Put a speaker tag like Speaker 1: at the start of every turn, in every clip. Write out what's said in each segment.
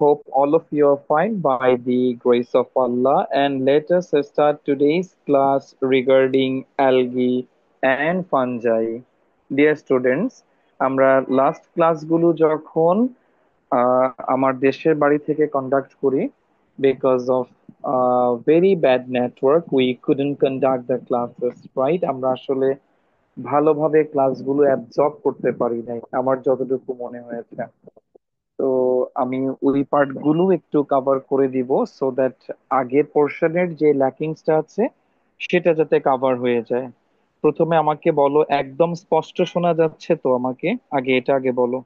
Speaker 1: Hope all of you are fine by the grace of Allah. And let us start today's class regarding algae and fungi. Dear students, আমরা last ক্লাসগুলো যখন আমার দেশের বাড়ি থেকে conduct করি, because of very bad network we couldn't conduct the classes, right? আমরা আসলে ভালোভাবে ক্লাসগুলো অ্যাবজর্ব করতে পারি নাই, আমার যতটুকু মনে হয়েছে। তো আমি ওই পার্ট গুলো একটু কভার করে দিব, সো দ্যাট আগের পোর্শনের যে ল্যাকিংসটা আছে সেটা যাতে কভার হয়ে যায়। প্রথমে আমাকে বলো, একদম স্পষ্ট শোনা যাচ্ছে তো? আমাকে আগে এটা আগে বলো।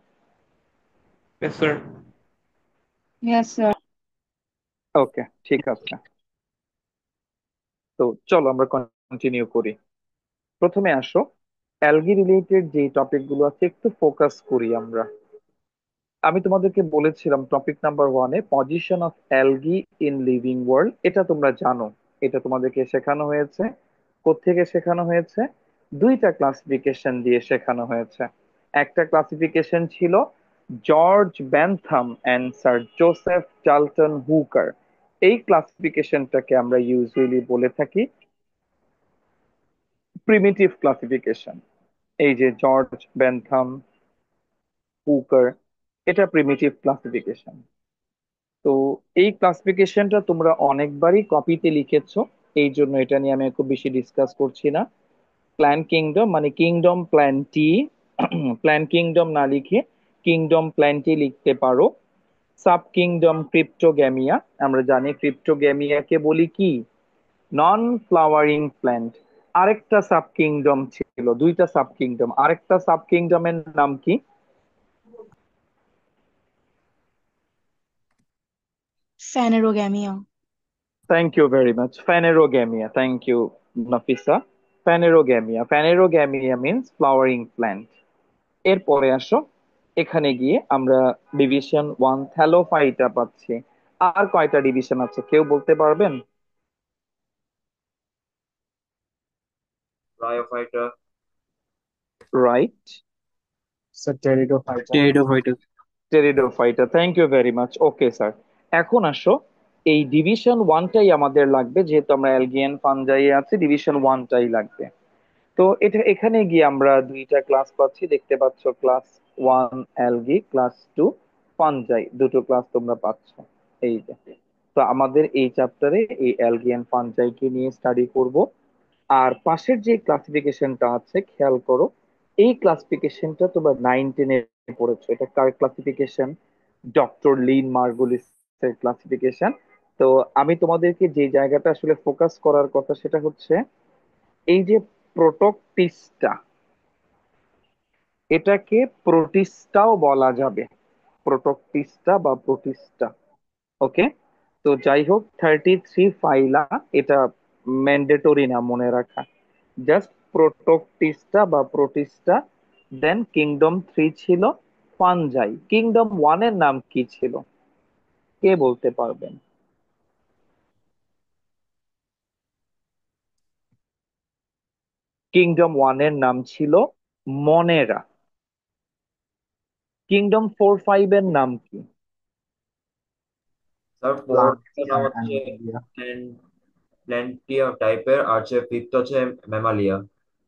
Speaker 2: Yes, sir.
Speaker 3: Yes, sir.
Speaker 1: ওকে, ঠিক আছে। তো চলো আমরা কন্টিনিউ করি। প্রথমে আসো, অ্যালগি রিলেটেড যে টপিক গুলো আছে একটু ফোকাস করি আমরা। আমি তোমাদেরকে বলেছিলাম টপিক নাম্বার ওয়ানে position of algae in living world, এটা তোমরা জানো। এটা তোমাদেরকে শেখানো হয়েছে। কোত্থেকে শেখানো হয়েছে? দুইটা ক্লাসিফিকেশন দিয়ে শেখানো হয়েছে। একটা ক্লাসিফিকেশন ছিল George Bentham and sir Joseph Charlton হুকার। এই ক্লাসিফিকেশনটাকে আমরা ইউজুয়ালি বলে থাকি প্রিমিটিভ ক্লাসিফিকেশন। এই যে জর্জ বেনথাম, হুকার, এটা প্রিমিটিভ ক্লাসিফিকেশন। তো এই ক্লাসিফিকেশনটা তোমরা অনেকবারই কপিতে লিখেছো, এই জন্য এটা নিয়ে আমি খুব বেশি ডিসকাস করছি না। প্ল্যান কিংডম মানে কিংডম প্ল্যান্টি, প্ল্যান কিংডম না লিখে কিংডম প্ল্যান্টি লিখতে পারো। সাব কিংডম ক্রিপ্টোগ্যামিয়া, আমরা জানি ক্রিপ্টোগ্যামিয়াকে বলি কি, নন ফ্লাওয়ারিং প্ল্যান্ট। আরেকটা সাব কিংডম ছিল, দুইটা সাব কিংডম, আরেকটা সাব কিংডমের নাম কি?
Speaker 3: Phanerogamia.
Speaker 1: Thank you very much, phanerogamia. Thank you Nafisa. Phanerogamia, phanerogamia means flowering plant. এরপরে আসো, এখানে গিয়ে আমরা ডিভিশন ওয়ান থ্যালোফাইটা পাচ্ছি। আর কয়টা ডিভিশন আছে কেউ বলতে পারবেন?
Speaker 2: Bryophyta.
Speaker 1: Right,
Speaker 4: Sir, pteridophyta.
Speaker 2: Pteridophyta.
Speaker 1: Pteridophyta. Thank you very much. Okay sir, এখন আসো, এই ডিভিশন ওয়ানটাই আমাদের লাগবে, যেহেতু আমরা অ্যালগিয়ান ফানজাই আছি, ডিভিশন ওয়ানটাই লাগবে। তো এটা এখানে গিয়ে আমরা দুইটা ক্লাস পাচ্ছি, দেখতে পাচ্ছ, class one algae, class two fungi, দুটো ক্লাস তোমরা পাচ্ছ। এই যে, তো আমাদের এই চ্যাপ্টারে এই অ্যালগিয়ান ফানজাইকে নিয়ে স্টাডি করব। আর পাশের যে ক্লাসিফিকেশনটা আছে খেয়াল করো, এই ক্লাসিফিকেশনটা তোমরা 9-10 এ পড়েছো। এটা কার ক্লাসিফিকেশন? ডক্টর লিন মার্গুলিসের ক্লাসিফিকেশন। তো আমি তোমাদেরকে যে জায়গাটা আসলে ফোকাস করার কথা সেটা হচ্ছে এই যে প্রোটোকটিস্টা, এটাকে প্রোটিস্টাও বলা যাবে, প্রোটোকটিস্টা বা প্রোটিস্টা। ওকে, তো যাই হোক, 33 ফাইলা, এটা ম্যান্ডেটরি না মনে রাখা, জাস্ট প্রোটোকটিস্টা বা প্রোটিস্টা। দেন কিংডম থ্রি ছিল ফানজাই। কিংডম ওয়ানের নাম কি ছিল কে বলতে পারবেন? কিংডম ওয়ানের নাম ছিল মনেরা। কিংডম ফোর ফাইভ এর নাম কি?
Speaker 2: স্যার ফোর্থ
Speaker 4: Plantia
Speaker 2: নাম
Speaker 4: and
Speaker 2: হচ্ছে
Speaker 4: Animalia.
Speaker 2: প্ল্যান্টিয়া টাইপের, আর হচ্ছে ফিফথ হচ্ছে ম্যামালিয়া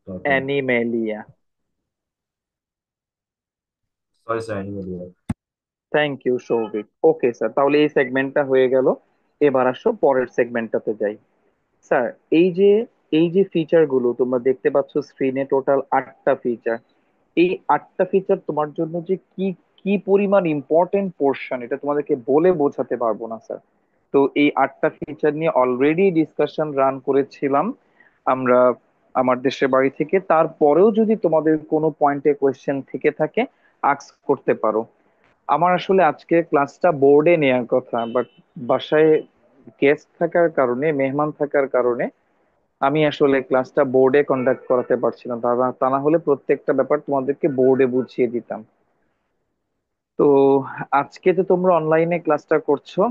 Speaker 2: টাইপের।
Speaker 1: Animalia.
Speaker 2: Sorry sir, animalia.
Speaker 1: Thank you Souvik. Okay sir, তাহলে এই সেগমেন্টটা হয়ে গেল। এবার আসো পরের সেগমেন্টটাতে যাই। স্যার, এই যে এই যে ফিচার গুলো তোমরা দেখতে পাচ্ছ স্ক্রিনে, টোটাল 8টা ফিচার। এই 8টা ফিচার তোমার জন্য যে কি কি পরিমাণ ইম্পর্টেন্ট পোর্শন, এটা তোমাদেরকে বলে বোঝাতে পারবো না স্যার। তো এই 8টা ফিচার নিয়ে অলরেডি ডিসকাশন রান করেছিলাম আমরা আমার দেশের বাড়ি থেকে। তারপরেও যদি তোমাদের কোনো পয়েন্টে কোয়েশ্চেন থেকে থাকে, আস্ক করতে পারো। আমার আসলে আজকে ক্লাসটা বোর্ডে নেওয়ার কথা, বাট বাসায় গেস্ট থাকার কারণে, মেহমান থাকার কারণে আমি আসলে ক্লাসটা বোর্ডে কন্ডাক্ট করাতে পারছিলাম। তা না হলে প্রত্যেকটা ব্যাপার তোমাদেরকে বোর্ডে বুঝিয়ে দিতাম। তো আজকে তো তোমরা অনলাইনে ক্লাসটা করছো,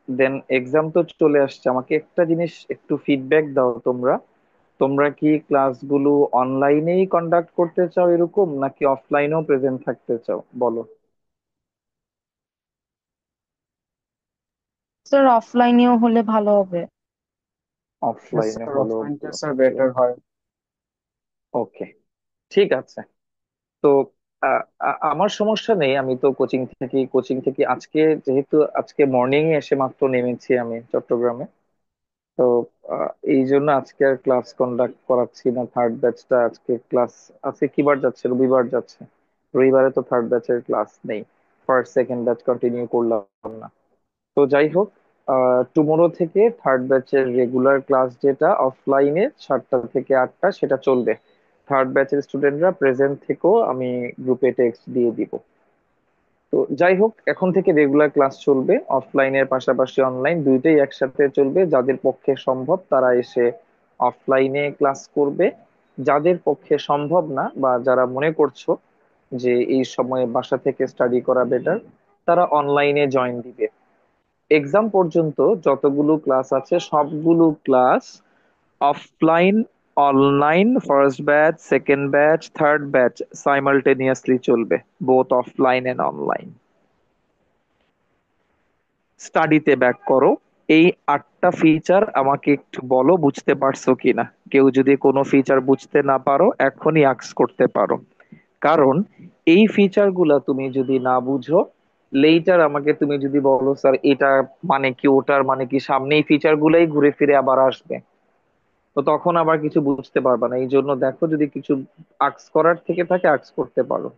Speaker 1: দেন এক্সাম তো চলে আসছে, আমাকে একটা জিনিস একটু ফিডব্যাক দাও তোমরা। তোমরা কি ক্লাসগুলো অনলাইনেই কন্ডাক্ট করতে চাও এরকম, নাকি অফলাইনেও প্রেজেন্ট থাকতে চাও, বলো।
Speaker 3: স্যার অফলাইনেও হলে ভালো হবে।
Speaker 4: Yes,
Speaker 1: অফলাইনে
Speaker 4: sir.
Speaker 1: হলো
Speaker 4: Offline
Speaker 1: ভালো
Speaker 4: class are
Speaker 1: হবে।
Speaker 4: better হয়।
Speaker 1: ওকে, ঠিক আছে। তো আমার সমস্যা নেই, আমি তো কোচিং থেকে আজকে, যেহেতু আজকে মর্নিং এসে মাত্র নেমেছি আমি চট্টগ্রামে। তো এই জন্য আজকে আর ক্লাস কন্ডাক্ট করাচ্ছি না। থার্ড ব্যাচটা আজকে ক্লাস, আজকে কি বার যাচ্ছে, রবিবার যাচ্ছে। রবিবারে তো থার্ড ব্যাচের ক্লাস নেই, ফার্স্ট সেকেন্ড ব্যাচ কন্টিনিউ করলাম না। তো যাই হোক, টুমোরো থেকে থার্ড ব্যাচের রেগুলার ক্লাস, যেটা অফলাইনে 7টা থেকে 8টা, সেটা চলবে। থার্ড ব্যাচের স্টুডেন্টরা প্রেজেন্ট থেকেও আমি গ্রুপে টেক্সট দিয়ে দিব। তো যাই হোক, এখন থেকে রেগুলার ক্লাস চলবে, অফলাইনের পাশাপাশি অনলাইন দুইটাই একসাথে চলবে। যাদের পক্ষে সম্ভব তারা এসে অফলাইনে ক্লাস করবে, যাদের পক্ষে সম্ভব না বা যারা মনে করছো যে এই সময়ে বাসা থেকে স্টাডি করা বেটার, তারা অনলাইনে জয়েন দিবে। এক্সাম পর্যন্ত যতগুলো ক্লাস আছে সবগুলো class offline, online, first batch, second batch, third batch simultaneously চলবে, বোথ অফলাইন এন্ড অনলাইন। স্টাডিতে ব্যাক করো। এই 8টা ফিচার আমাকে একটু বলো বুঝতে পারছো কিনা। কেউ যদি কোনো ফিচার বুঝতে না পারো এখনই আক্স করতে পারো, কারণ এই ফিচার গুলা তুমি যদি না বুঝো, লেটার আমাকে তুমি যদি বলো স্যার এটা মানে কি, ওটার মানে কি, সামনে এই ফিচার গুলাই ঘুরে ফিরে আবার আসবে, তো তখন আবার কিছু বুঝতে পারবা না। এই জন্য দেখো, যদি কিছু আক্স করার থেকে থাকে আক্স করতে পারো।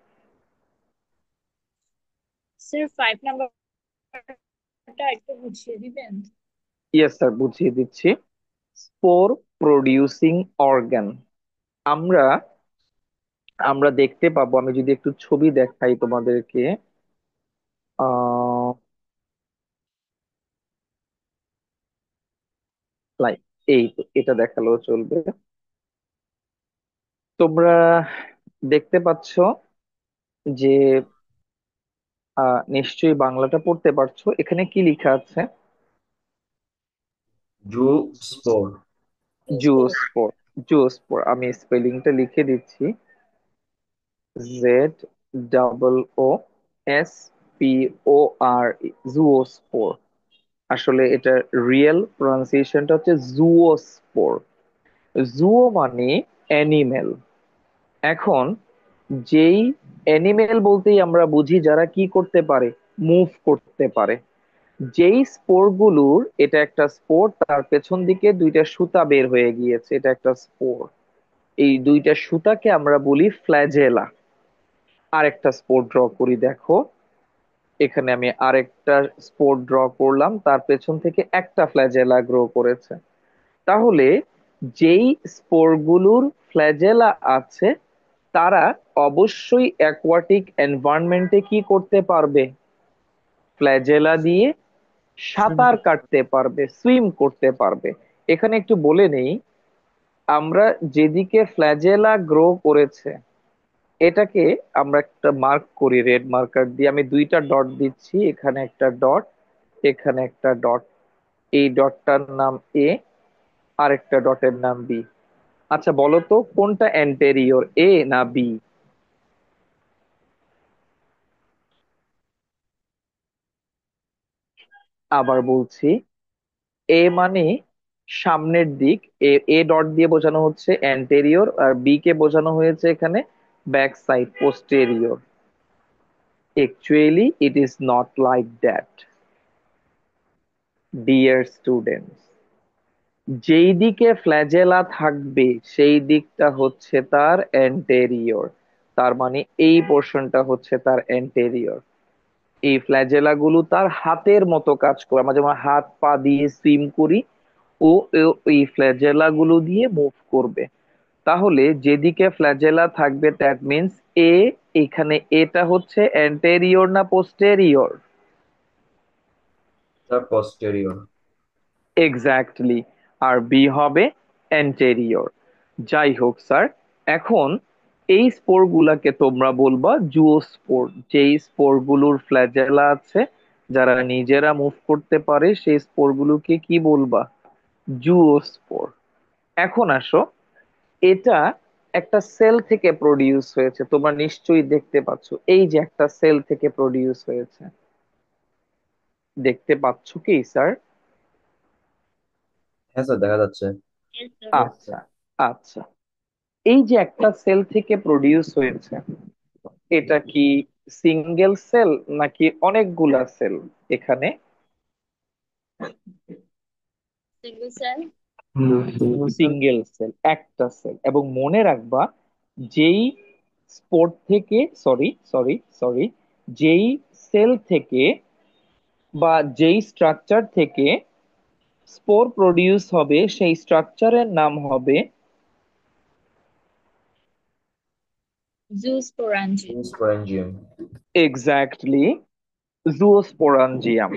Speaker 5: স্যার 5 নাম্বারটা একটু বুঝিয়ে দিবেন?
Speaker 1: ইয়েস স্যার, বুঝিয়ে দিচ্ছি। Spore producing organ. আমরা আমরা দেখতে পাবো, আমি যদি একটু ছবি দেখাই তোমাদেরকে। আহ লাইক এই তো, এটা দেখালেও চলবে। তোমরা দেখতে পাচ্ছ যে নিশ্চয়ই বাংলাটা পড়তে পারছো, এখানে কি লেখা আছে?
Speaker 2: জু স্পোর।
Speaker 1: জুস্পোর। জুস্পোর, আমি স্পেলিংটা লিখে দিচ্ছি। ZOOSPORE, জুওস্পোর। আসলে এটা রিয়েল প্রনাউন্সিয়েশনটা হচ্ছে জুওস্পোর। জুও মানে অ্যানিমেল। এখন যেই অ্যানিমেল বলতেই আমরা বুঝি যারা কি করতে পারে, মুভ করতে পারে। যেই স্পোর গুলোর, এটা একটা স্পোর, তার পেছন দিকে দুইটা সুতা বের হয়ে গিয়েছে, এটা একটা স্পোর। এই দুইটা সুতাকে আমরা বলি ফ্ল্যাজেলা। আরেকটা স্পোর ড্র করি, দেখো এখানে আমি আরেকটা স্পোর ড্র করলাম, তার পেছন থেকে একটা ফ্ল্যাজেলা গ্রো করেছে। তাহলে যেই স্পোরগুলোর ফ্ল্যাজেলা আছে, তারা অবশ্যই অ্যাকোয়াটিক এনভায়রনমেন্টে কি করতে পারবে? ফ্ল্যাজেলা দিয়ে
Speaker 4: Swim
Speaker 1: সাঁতার
Speaker 4: করতে পারে।
Speaker 1: কাটতে পারবে, সুইম করতে পারবে। এখানে একটু বলে নেই, আমরা যেদিকে ফ্ল্যাজেলা গ্রো করেছে এটাকে আমরা একটা মার্ক করি রেড মার্কার দিয়ে। আমি দুইটা ডট দিচ্ছি, এখানে একটা ডট, এখানে একটা ডট। এই ডটটার নাম এ, আর একটা ডটের নাম বি। আচ্ছা বলো তো কোনটা অ্যান্টেরিয়র, এ না বি? আবার বলছি, এ মানে সামনের দিক, এ এ ডট দিয়ে বোঝানো হচ্ছে অ্যান্টেরিয়র, আর বি কে বোঝানো হয়েছে এখানে back side, posterior. Actually it is not like that, dear students. যেই দিকে ফ্ল্যাজেলা থাকবে সেই দিকটা হচ্ছে তার অ্যান্টেরিয়র। তার মানে এই পোর্শনটা হচ্ছে তার অ্যান্টেরিয়র। এই ফ্ল্যাজেলা গুলো তার হাতের মতো কাজ করে, আমরা যেমন হাত পা দিয়ে সুইম করি, ও এই ফ্ল্যাজেলা গুলো দিয়ে মুভ করবে। তাহলে যেদিকে ফ্ল্যাজেলা থাকবে দ্যাট মিন্স এ, এখানে এটা হচ্ছে অ্যান্টেরিয়র না পোস্টেরিয়র?
Speaker 2: Sir posterior.
Speaker 1: এক্স্যাক্টলি। আর বি হবে অ্যান্টেরিয়র। যাই হোক স্যার, এখন এই স্পোর গুলাকে তোমরা বলবা জুওস্পোর। যেই স্পোর গুলোর ফ্ল্যাজেলা আছে, যারা নিজেরা মুভ করতে পারে, সেই স্পোর গুলোকে কি বলবা? জুওস্পোর। এখন আসো, এটা একটা সেল থেকে প্রডিউস হয়েছে, তোমরা নিশ্চয়ই দেখতে পাচ্ছ, এই যে একটা সেল থেকে প্রডিউস হয়েছে। দেখতে পাচ্ছ কি স্যার?
Speaker 2: হ্যাঁ স্যার, দেখা যাচ্ছে।
Speaker 5: Yes, sir.
Speaker 1: আচ্ছা, আচ্ছা। এই যে একটা সেল থেকে প্রডিউস হয়েছে, এটা কি সিঙ্গেল সেল নাকি অনেকগুলা সেল এখানে?
Speaker 5: Single cell.
Speaker 1: সিঙ্গেল সেল, একটা সেল। এবং মনে রাখবা, যেই স্পোর থেকে, সরি সরি সরি, যেই সেল থেকে বা যেই স্ট্রাকচার থেকে স্পোর প্রডিউস হবে সেই স্ট্রাকচারের নাম হবে
Speaker 5: Zoosporangium.
Speaker 2: স্পোরেঞ্জিয়াম।
Speaker 1: এক্স্যাক্টলি জুওস্পোরাঞ্জিয়াম।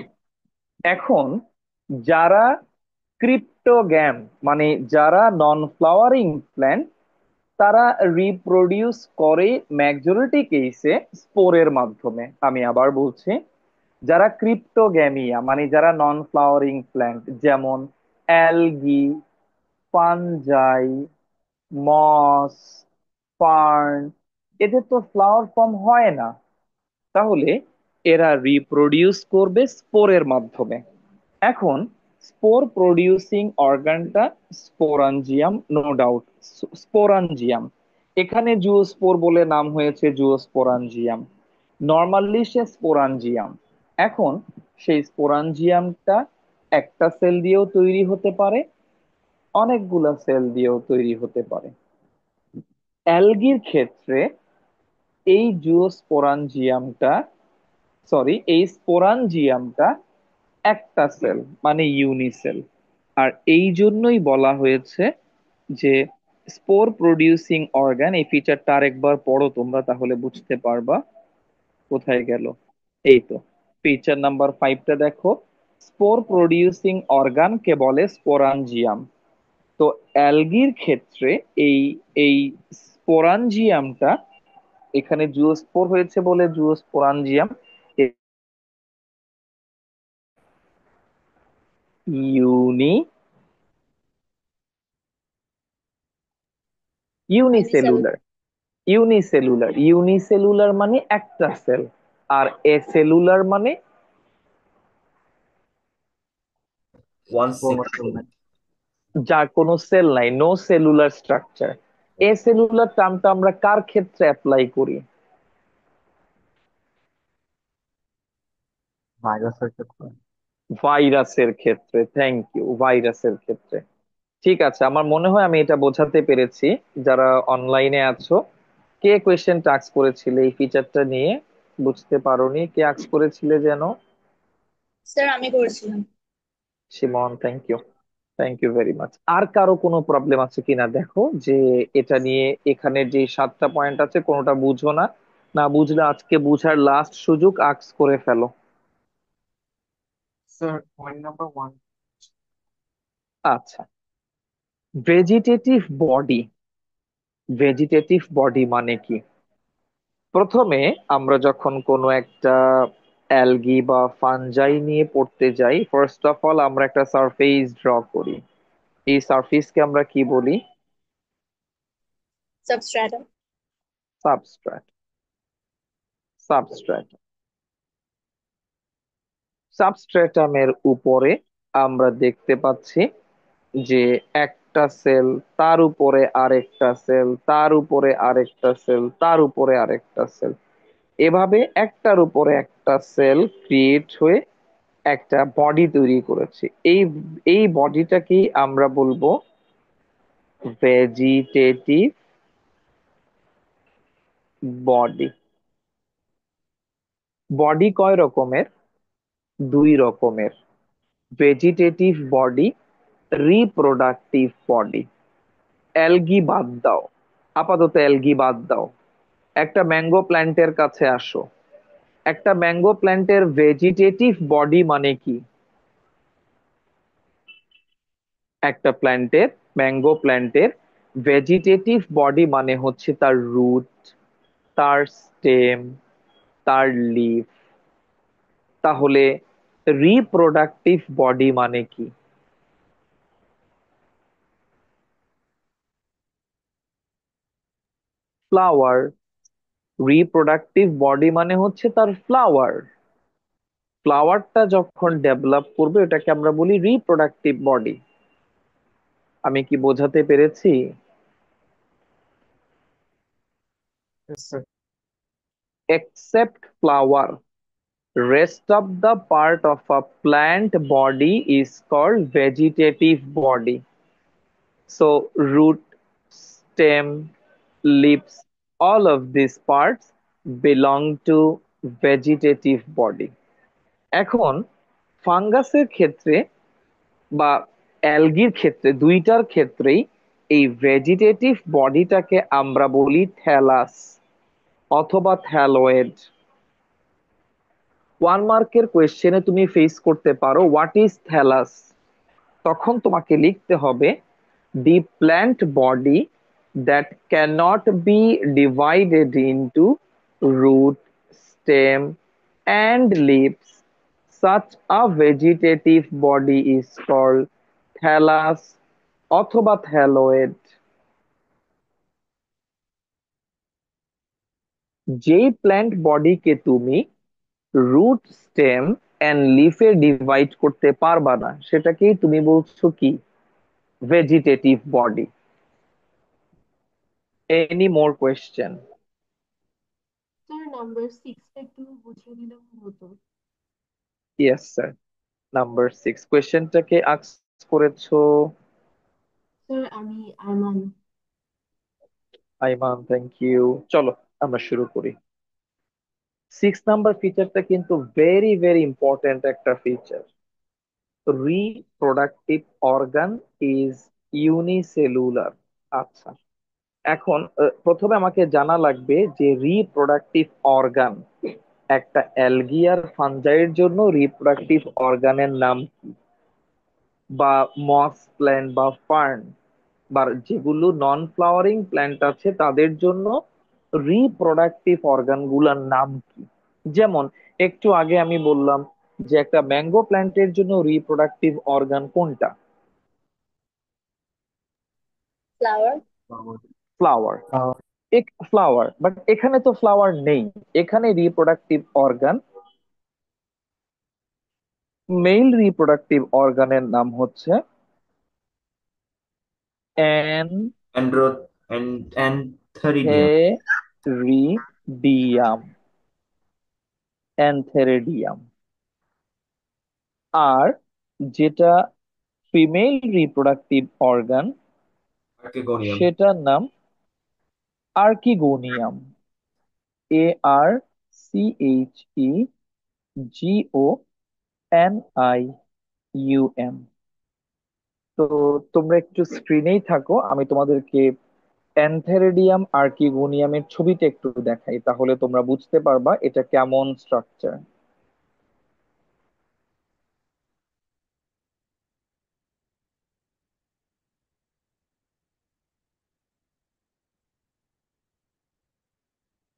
Speaker 1: এখন যারা ক্রিপ্টোগ্যাম, মানে যারা নন ফ্লাওয়ারিং প্ল্যান্ট, তারা রিপ্রোডিউস করে মেজরিটি কেসে স্পোরের মাধ্যমে। আমি আবার বলছি, যারা ক্রিপ্টোগ্যামিয়া মানে যারা নন ফ্লাওয়ারিং প্ল্যান্ট, যেমন অ্যালগি, ফানজাই, মস, ফার্ন, এদের তো ফ্লাওয়ার ফর্ম হয় না, তাহলে এরা রিপ্রোডিউস করবে স্পোরের মাধ্যমে। এখন স্পোর প্রডিউসিং অর্গানটা স্পোরাঞ্জিয়াম, নো ডাউট স্পোরাঞ্জিয়াম। এখানে জুওস্পোর বলে নাম হয়েছে জুওস্পোরাঞ্জিয়াম, নর্মালি সে স্পোরাঞ্জিয়াম। এখন সেই স্পোরাঞ্জিয়ামটা একটা সেল দিয়েও তৈরি হতে পারে, অনেকগুলা সেল দিয়েও তৈরি হতে পারে। অ্যালগির ক্ষেত্রে এই জুওস্পোরাঞ্জিয়ামটা, সরি এই স্পোরাঞ্জিয়ামটা একটা সেল, মানে ইউনিসেল। আর এই জন্যই বলা হয়েছে যে স্পোর প্রডিউসিং অর্গান, এই ফিচারটা আরেকবার পড়ো তোমরা, তাহলে বুঝতে পারবা। কোথায় গেল? এই তো, ফিচার নাম্বার 5টা দেখো, স্পোর প্রডিউসিং অর্গান কে বলে স্পোরাঞ্জিয়াম। তো অ্যালগির ক্ষেত্রে এই এই স্পোরাঞ্জিয়ামটা, এখানে জুওস্পোর হয়েছে বলে জুওস্পোরাঞ্জিয়াম, ইউনি
Speaker 5: Unicellular.
Speaker 1: ইউনিসেলুলার। ইউনিসেলুলার মানে একটা সেল, আর এ সেলুলার মানে
Speaker 2: ওয়ান সিঙ্গেল।
Speaker 1: যার কোনো সেল নাই, নো সেলুলার স্ট্রাকচার। এ সেলুলার টার্মটা আমরা কার ক্ষেত্রে অ্যাপ্লাই করি? ভাইরাসের ক্ষেত্রে। থ্যাংক ইউ, ভাইরাসের ক্ষেত্রে। ঠিক আছে, আমার মনে হয় আমি এটা বোঝাতে পেরেছি। যারা অনলাইনে আছো, কে কোয়েশ্চেন টাস্ক করেছিলে এই ফিচারটা নিয়ে? বুঝতে পারোনি? কে আক্স করেছিলে যেন?
Speaker 5: Sir, আমি করেছিলাম।
Speaker 1: Simon, thank you, thank you very much. আর কারো কোনো প্রবলেম আছে কিনা দেখো, যে এটা নিয়ে এখানে যে 7টা পয়েন্ট আছে কোনোটা বুঝো না, না বুঝলে আজকে বুঝার লাস্ট সুযোগ, আক্স করে ফেলো। আচ্ছা, ভেজিটেটিভ বডি। ভেজিটেটিভ বডি মানে কি? প্রথমে আমরা যখন কোনো একটা অ্যালগি বা ফানজাই নিয়ে পড়তে যাই, ফার্স্ট অফ অল আমরা একটা সারফেস ড্র করি। এই সারফেসকে আমরা কি বলি?
Speaker 5: Substratum.
Speaker 1: সাবস্ট্রাট। সাবস্ট্রাট। সাবস্ট্রেটামের উপরে আমরা দেখতে পাচ্ছি যে একটা সেল, তার উপরে আরেকটা সেল, তার উপরে আরেকটা সেল, তার উপরে আরেকটা সেল, এভাবে একটার উপরে একটা সেল ক্রিয়েট হয়ে একটা বডি তৈরি করেছে। এই এই বডিটাকেই আমরা বলবো ভেজিটেটিভ বডি। বডি কয় রকমের? দুই রকমের। Vegetative body, reproductive body. Algae বাদ দাও, আপাতত অ্যালগি বাদ দাও। একটা ম্যাঙ্গো প্ল্যান্টের কাছে আসো। একটা ম্যাঙ্গো প্ল্যান্টের ভেজিটেটিভ বডি মানে কি? একটা প্ল্যান্টের, ম্যাঙ্গো প্ল্যান্টের ভেজিটেটিভ বডি মানে হচ্ছে তার রুট, তার স্টেম, তার লিফ। তাহলে রিপ্রোডাক্টিভ বডি মানে কি? ফ্লাওয়ার। রিপ্রোডাক্টিভ বডি মানে হচ্ছে তার ফ্লাওয়ার। ফ্লাওয়ারটা যখন ডেভেলপ করবে এটাকে আমরা বলি রিপ্রোডাক্টিভ বডি। আমি কি বোঝাতে পেরেছি?
Speaker 4: Yes, sir.
Speaker 1: Except flower, rest of the part of a plant body is called vegetative body. So root, stem, leaves, all of these parts belong to vegetative body. এখন ফাঙ্গাসের ক্ষেত্রে বা অ্যালগির ক্ষেত্রে দুইটার ক্ষেত্রেই এই ভেজিটেটিভ বডিটাকে আমরা বলি থ্যালাস অথবা থ্যালয়েড। 1 মার্কের কোয়েশ্চেনে তুমি ফেস করতে পারো হোয়াট ইজ থ্যালাস, তখন তোমাকে লিখতে হবে the plant body that cannot be divided into root, stem and leaves, such a vegetative body is called thallus অথবা থ্যালয়েড। যেই প্ল্যান্ট বডিকে তুমি রুট, স্টেম এন্ড লিফে ডিভাইড করতে পারবা না সেটাকেই তুমি বলছো কি vegetative body. Any more question?
Speaker 6: Sir number 6টা একটু বুঝিয়ে দিলে ভালো হতো।
Speaker 1: ইয়েস স্যার, নাম্বার 6 কোয়েশ্চেনটাকে আস্ক করেছো
Speaker 6: স্যার আমি আরমান।
Speaker 1: Ayman, thank you. চলো আমরা শুরু করি। 6 নাম্বার ফিচারটা কিন্তু ভেরি ভেরি ইম্পর্টেন্ট একটা feature. Reproductive organ is unicellular. আচ্ছা, এখন প্রথমে আমাকে জানা লাগবে যে রিপ্রোডাক্টিভ অর্গান একটা অ্যালগি আর ফাঞ্জাইয়ের জন্য রিপ্রোডাক্টিভ অর্গানের নাম কি, বা মস প্ল্যান্ট বা ফার্ন বা যেগুলো নন ফ্লাওয়ারিং প্ল্যান্ট আছে তাদের জন্য রিপ্রোডাক্টিভ অর্গান গুলার নাম কি। যেমন একটু আগে আমি বললাম যে একটা ম্যাঙ্গো প্ল্যান্টের জন্য রিপ্রোডাক্টিভ অর্গান কোনটা?
Speaker 5: Flower.
Speaker 1: Flower.
Speaker 4: Uh,
Speaker 1: flower, but এখানে তো ফ্লাওয়ার নেই, এখানে রিপ্রোডাক্টিভ অর্গান, মেল রিপ্রোডাক্টিভ অর্গানের নাম হচ্ছে
Speaker 2: অ্যান্ড্রো অ্যান্থেরিডিয়াম।
Speaker 1: অ্যানথেরিডিয়াম। অ্যানথেরিডিয়াম। আর যেটা ফিমেল রিপ্রোডাক্টিভ অর্গান
Speaker 2: আর্কিগোনিয়াম।
Speaker 1: সেটার নাম আর্কিগোনিয়াম। ARCHEGONIUM। তো তোমরা একটু স্ক্রিনেই থাকো, আমি তোমাদেরকে অ্যানথেরিডিয়াম আর্কিগোনিয়ামের ছবিটা একটু দেখাই, তাহলে তোমরা বুঝতে পারবা এটা কেমন স্ট্রাকচার।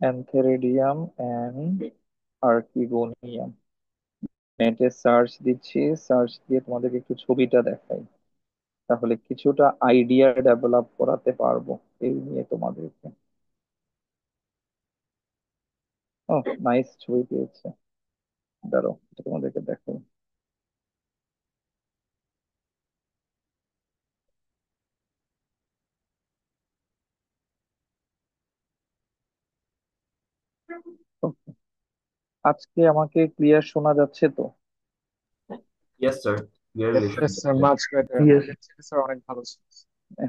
Speaker 1: অ্যানথেরিডিয়াম এন্ড আর্কিগোনিয়াম, নেটে সার্চ দিচ্ছি, সার্চ দিয়ে তোমাদেরকে একটু ছবিটা দেখাই, তাহলে কিছুটা আইডিয়া ডেভেলপ করাতে পারবো এই নিয়ে তোমাদেরকে। ও, নাইস ছবি পেয়েছে, দাঁড়াও এটা তোমাদেরকে দেখাই। Okay, আজকে আমাকে ক্লিয়ার শোনা যাচ্ছে তো?
Speaker 2: ইয়েস স্যার, ক্লিয়ারলি
Speaker 4: yes,
Speaker 2: শুনতে
Speaker 4: sir,
Speaker 2: পাচ্ছি।
Speaker 4: much better.
Speaker 1: Yes.
Speaker 4: Sir, অনেক ভালো ছিল।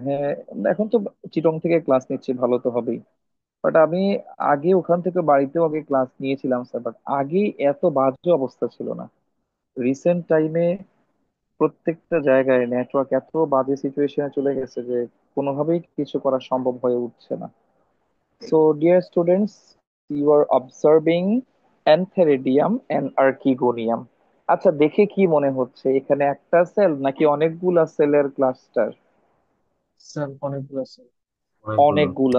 Speaker 1: হ্যাঁ, এখন তো চিটং থেকে ক্লাস নিচ্ছি, ভালো তো হবেই। বাট আমি আগে ওখান থেকে বাড়িতেও আগে ক্লাস নিয়েছিলাম স্যার, বাট আগে এত বাজে অবস্থা ছিল না। রিসেন্ট টাইমে প্রত্যেকটা জায়গায় নেটওয়ার্ক এত বাজে সিচুয়েশনে চলে গেছে যে কোনোভাবেই কিছু করা সম্ভব হয়ে উঠছে না। So dear students, you are observing antheridium and archegonium. আচ্ছা, দেখে কি মনে হচ্ছে এখানে একটা সেল নাকি অনেকগুলা সেলের ক্লাস্টার?
Speaker 4: স্যার অনেকগুলো আছে।
Speaker 2: অনেকগুলো।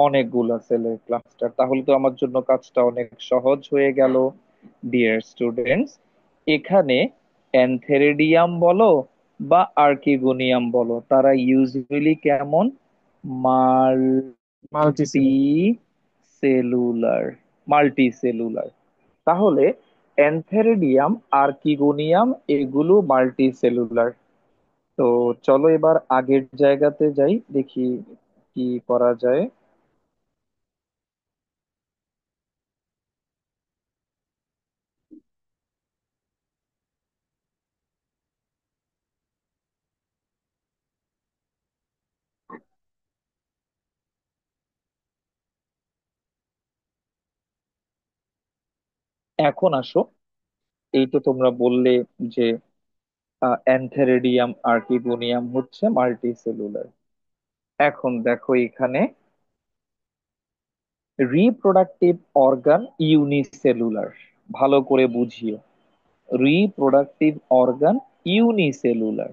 Speaker 1: অনেকগুলা সেলের ক্লাস্টার, তাহলে তো আমার জন্য কাজটা অনেক সহজ হয়ে গেল। ডিয়ার স্টুডেন্টস, এখানে অ্যানথেরিডিয়াম বলো বা আর্কিগোনিয়াম বলো, তারা ইউজুয়ালি কেমন?
Speaker 4: Multi
Speaker 1: multi cellular. Multi cellular. তাহলে অ্যানথেরিডিয়াম, আর্কিগোনিয়াম এগুলো মাল্টিসেলুলার। তো চলো এবার আগের জায়গাতে যাই, দেখি কি করা যায়। এখন আসো, এই তো তোমরা বললে যে অ্যানথেরিডিয়াম আর্কিগোনিয়াম হচ্ছে মাল্টিসেলুলার। এখন দেখো এখানে রিপ্রোডাক্টিভ অর্গান ইউনিসেলুলার, ভালো করে বুঝিও। Reproductive organ unicellular.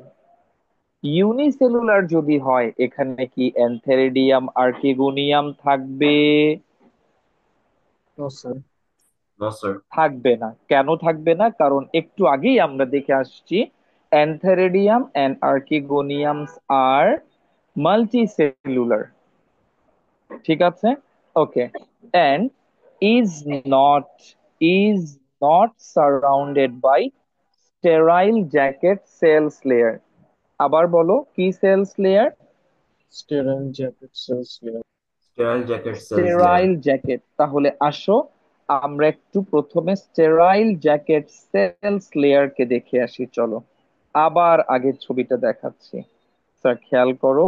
Speaker 1: ইউনিসেলুলার যদি হয় এখানে কি অ্যানথেরিডিয়াম আর্কিগোনিয়াম থাকবে?
Speaker 4: No sir.
Speaker 2: No sir.
Speaker 1: থাকবে না। কেন থাকবে না? কারণ একটু আগেই আমরা দেখে আসছি অ্যানথেরিডিয়াম এন্ড আর্কিগোনিয়ামস আর মাল্টিসেলুলার। ঠিক আছে, okay. And is not is not surrounded by sterile jacket cells layer. আবার বলো, কি cells layer?
Speaker 4: Sterile jacket cells layer.
Speaker 2: Sterile jacket cells layer.
Speaker 1: Sterile jacket. তাহলে আসো আমরা একটু প্রথমে স্টেরাইল জ্যাকেট সেলস লেয়ারকে দেখে আসি, চলো। আবার আগের ছবিটা দেখাচ্ছি, স্যার খেয়াল করো।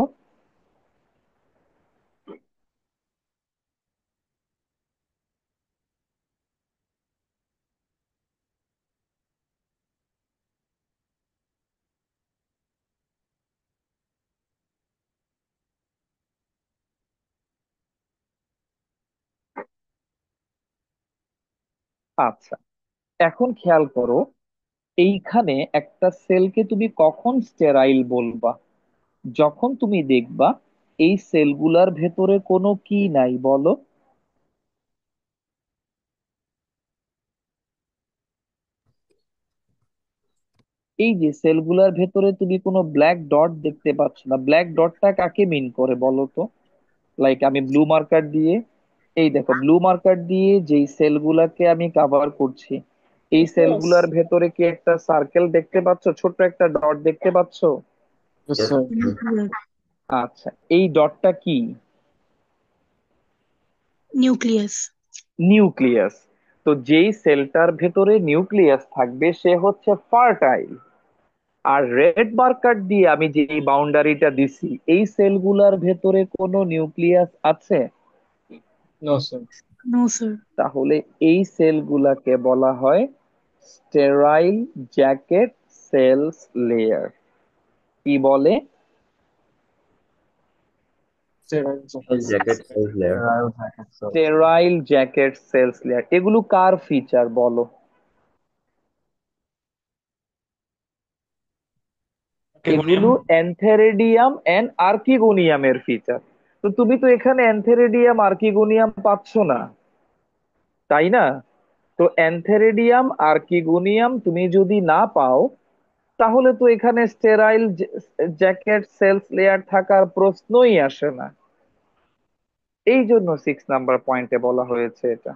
Speaker 1: আচ্ছা, এখন খেয়াল করো, এইখানে একটা সেলকে তুমি কখন স্টেরাইল বলবা? যখন তুমি দেখবা এই সেলগুলার ভেতরে কোনো কি নাই, বলো। এই যে সেলগুলার ভেতরে তুমি কোনো ব্ল্যাক ডট দেখতে পাচ্ছ না, ব্ল্যাক ডটটা কাকে মিন করে বলো তো? লাইক আমি ব্লু মার্কার দিয়ে, এই দেখো ব্লু মার্কার দিয়ে যেই সেলগুলাকে আমি কভার করছি, এই
Speaker 5: Yes.
Speaker 1: সেলগুলার ভেতরে কি একটা সার্কেল দেখতে পাচ্ছ, ছোট্ট একটা ডট দেখতে পাচ্ছ?
Speaker 4: Yes
Speaker 2: yes
Speaker 4: sir.
Speaker 3: নিউক্লিয়াস।
Speaker 1: আচ্ছা, এই ডটটা কি?
Speaker 3: নিউক্লিয়াস।
Speaker 1: নিউক্লিয়াস। তো যেই সেলটার ভেতরে নিউক্লিয়াস থাকবে সে হচ্ছে ফার্টাইল। আর রেড মার্কার দিয়ে আমি যে বাউন্ডারিটা দিছি, এই সেলগুলার ভেতরে কোনো নিউক্লিয়াস আছে?
Speaker 4: No sir.
Speaker 3: No sir.
Speaker 1: তাহলে এই সেলগুলাকে বলা হয় স্টেরাইল জ্যাকেট সেলস লেয়ার। কি বলে?
Speaker 4: Sterile
Speaker 2: jacket cells layer.
Speaker 1: Sterile jacket cells layer. এগুলো কার ফিচার বলো? এগুলো অ্যানথেরিডিয়াম এন্ড আর্কিগোনিয়ামের ফিচার। তো তুমি তো এখানে অ্যানথেরিডিয়াম আর্কিগোনিয়াম পাচ্ছ না, তাই না? তো অ্যানথেরিডিয়াম আর্কিগোনিয়াম তুমি যদি না পাও, তাহলে তো এখানে স্টেরাইল জ্যাকেট সেলস লেয়ার থাকার প্রশ্নই আসে না। এই জন্য 6 নাম্বার পয়েন্টে বলা হয়েছে এটা।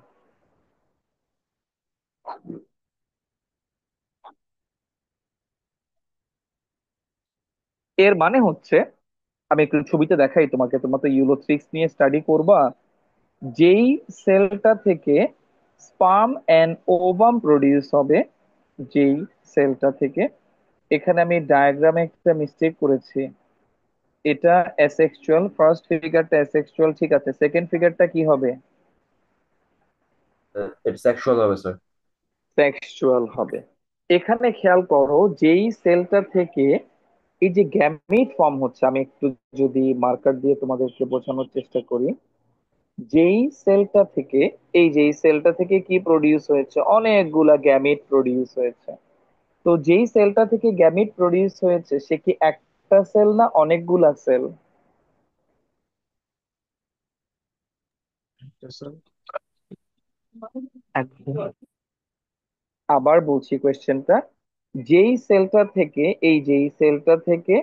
Speaker 1: এর মানে হচ্ছে, আমি একটু ছবিতে দেখাই তোমাকে, তোমরা তো ইউলোথ্রিক্স নিয়ে স্টাডি করবা। যেই সেলটা থেকে স্পার্ম এন্ড ওভাম প্রডিউস হবে, যেই সেলটা থেকে, এখানে আমি ডায়াগ্রামে একটা মিস্টেক করেছি। এটা অ্যাসেক্সুয়াল, ফার্স্ট ফিগারটা অ্যাসেক্সুয়াল, ঠিক আছে, সেকেন্ড ফিগারটা কি হবে?
Speaker 2: এটা সেক্সুয়াল হবে স্যার।
Speaker 1: সেক্সুয়াল হবে। এখানে খেয়াল করো, যেই সেলটা থেকে এই যে গ্যামেট ফর্ম হচ্ছে, আমি একটু যদি মার্কার দিয়ে তোমাদেরকে বোঝানোর চেষ্টা করি। যেই সেলটা থেকে, এই যেই সেলটা থেকে কি প্রডিউস হয়েছে, অনেকগুলা গ্যামেট প্রডিউস হয়েছে। তো যেই সেলটা থেকে গ্যামেট প্রডিউস হয়েছে সে কি একটা সেল না অনেকগুলা সেল?
Speaker 4: স্যার।
Speaker 1: আবার বলছি কোয়েশ্চেনটা, যেই সেলটা থেকে, এই যেই সেলটা থেকে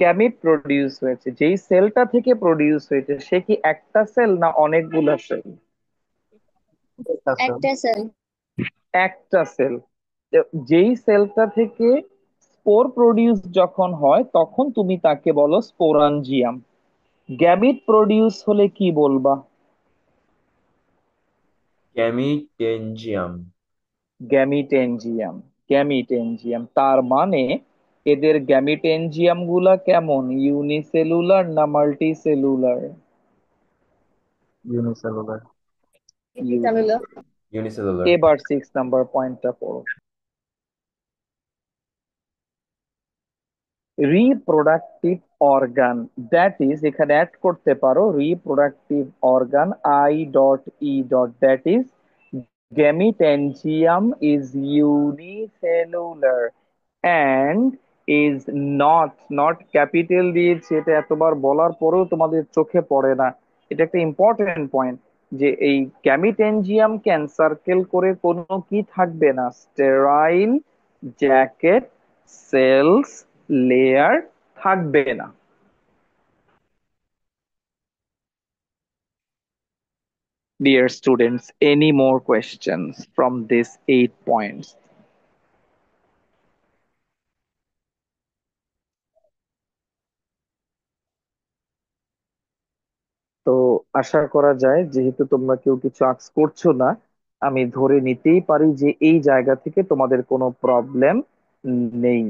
Speaker 1: গ্যামেট প্রডিউস হয়েছে, যেই সেলটা থেকে প্রডিউস হয়েছে সে কি একটা সেল না অনেকগুলা সেল?
Speaker 5: Actor cell.
Speaker 1: একটা সেল। যেই সেলটা থেকে স্পোর প্রডিউস যখন হয় তখন তুমি তাকে বলো স্পোরাঞ্জিয়াম। গ্যামিট প্রডিউস হলে কি বলবা?
Speaker 2: গ্যামিটেনজিয়াম।
Speaker 1: গ্যামিটেনজিয়াম। গ্যামিটেনজিয়াম তার মানে এদের গ্যামিটেনজিয়াম গুলা কেমন, ইউনিসেলুলার না multicellular?
Speaker 7: Unicellular.
Speaker 5: Unicellular.
Speaker 2: Unicellular.
Speaker 1: এবার 6 নাম্বার পয়েন্টটা পড়ো। রিপ্রোডাক্টিভ অর্গান, দ্যাট ইজ এখানে অ্যাড করতে পারো reproductive organ I.E. That is gametangium is unicellular and is not, not capital দিয়েছে, এটা এতবার বলার পরেও তোমাদের চোখে পড়ে না। এটা একটা ইম্পর্টেন্ট পয়েন্ট যে এই গ্যামিটেনজিয়ামকে এনসার্কেল করে কোনো কি থাকবে না, স্টেরাইল জ্যাকেট সেলস লেয়ার থাকবে না। Dear students, any more questions from these 8 points? তো আশা করা যায় যেহেতু তোমরা কেউ কিছু আস্ক করছো না, আমি ধরে নিতেই পারি যে এই জায়গা থেকে তোমাদের কোনো প্রবলেম নেই।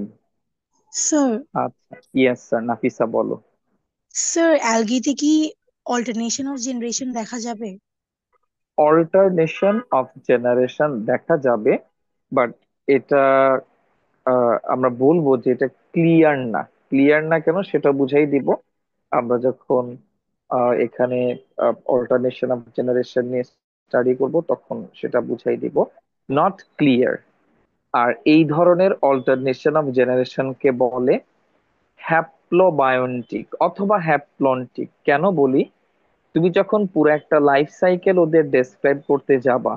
Speaker 3: স্যার,
Speaker 1: আচ্ছা, ইয়েস স্যার, নাফিসা বলো।
Speaker 3: স্যার অ্যালগিতে কি অল্টারনেশন অফ জেনারেশন দেখা যাবে?
Speaker 1: অল্টারনেশন অফ জেনারেশন দেখা যাবে, বাট এটা আমরা বলবো যে এটা ক্লিয়ার না। ক্লিয়ার না কেন সেটা বুঝাই দিব আমরা যখন এখানে অল্টারনেশন অফ জেনারেশন নিয়ে স্টাডি করব তখন সেটা বুঝাই দিব। Not clear. আর এই ধরনের অল্টারনেশন অফ জেনারেশনকে বলে হ্যাপ্লোবায়ন্টিক অথবা হ্যাপ্লন্টিক। কেন বলি, তুমি যখন পুরো একটা লাইফ সাইকেল ওদের ডেসক্রাইব করতে যাবা,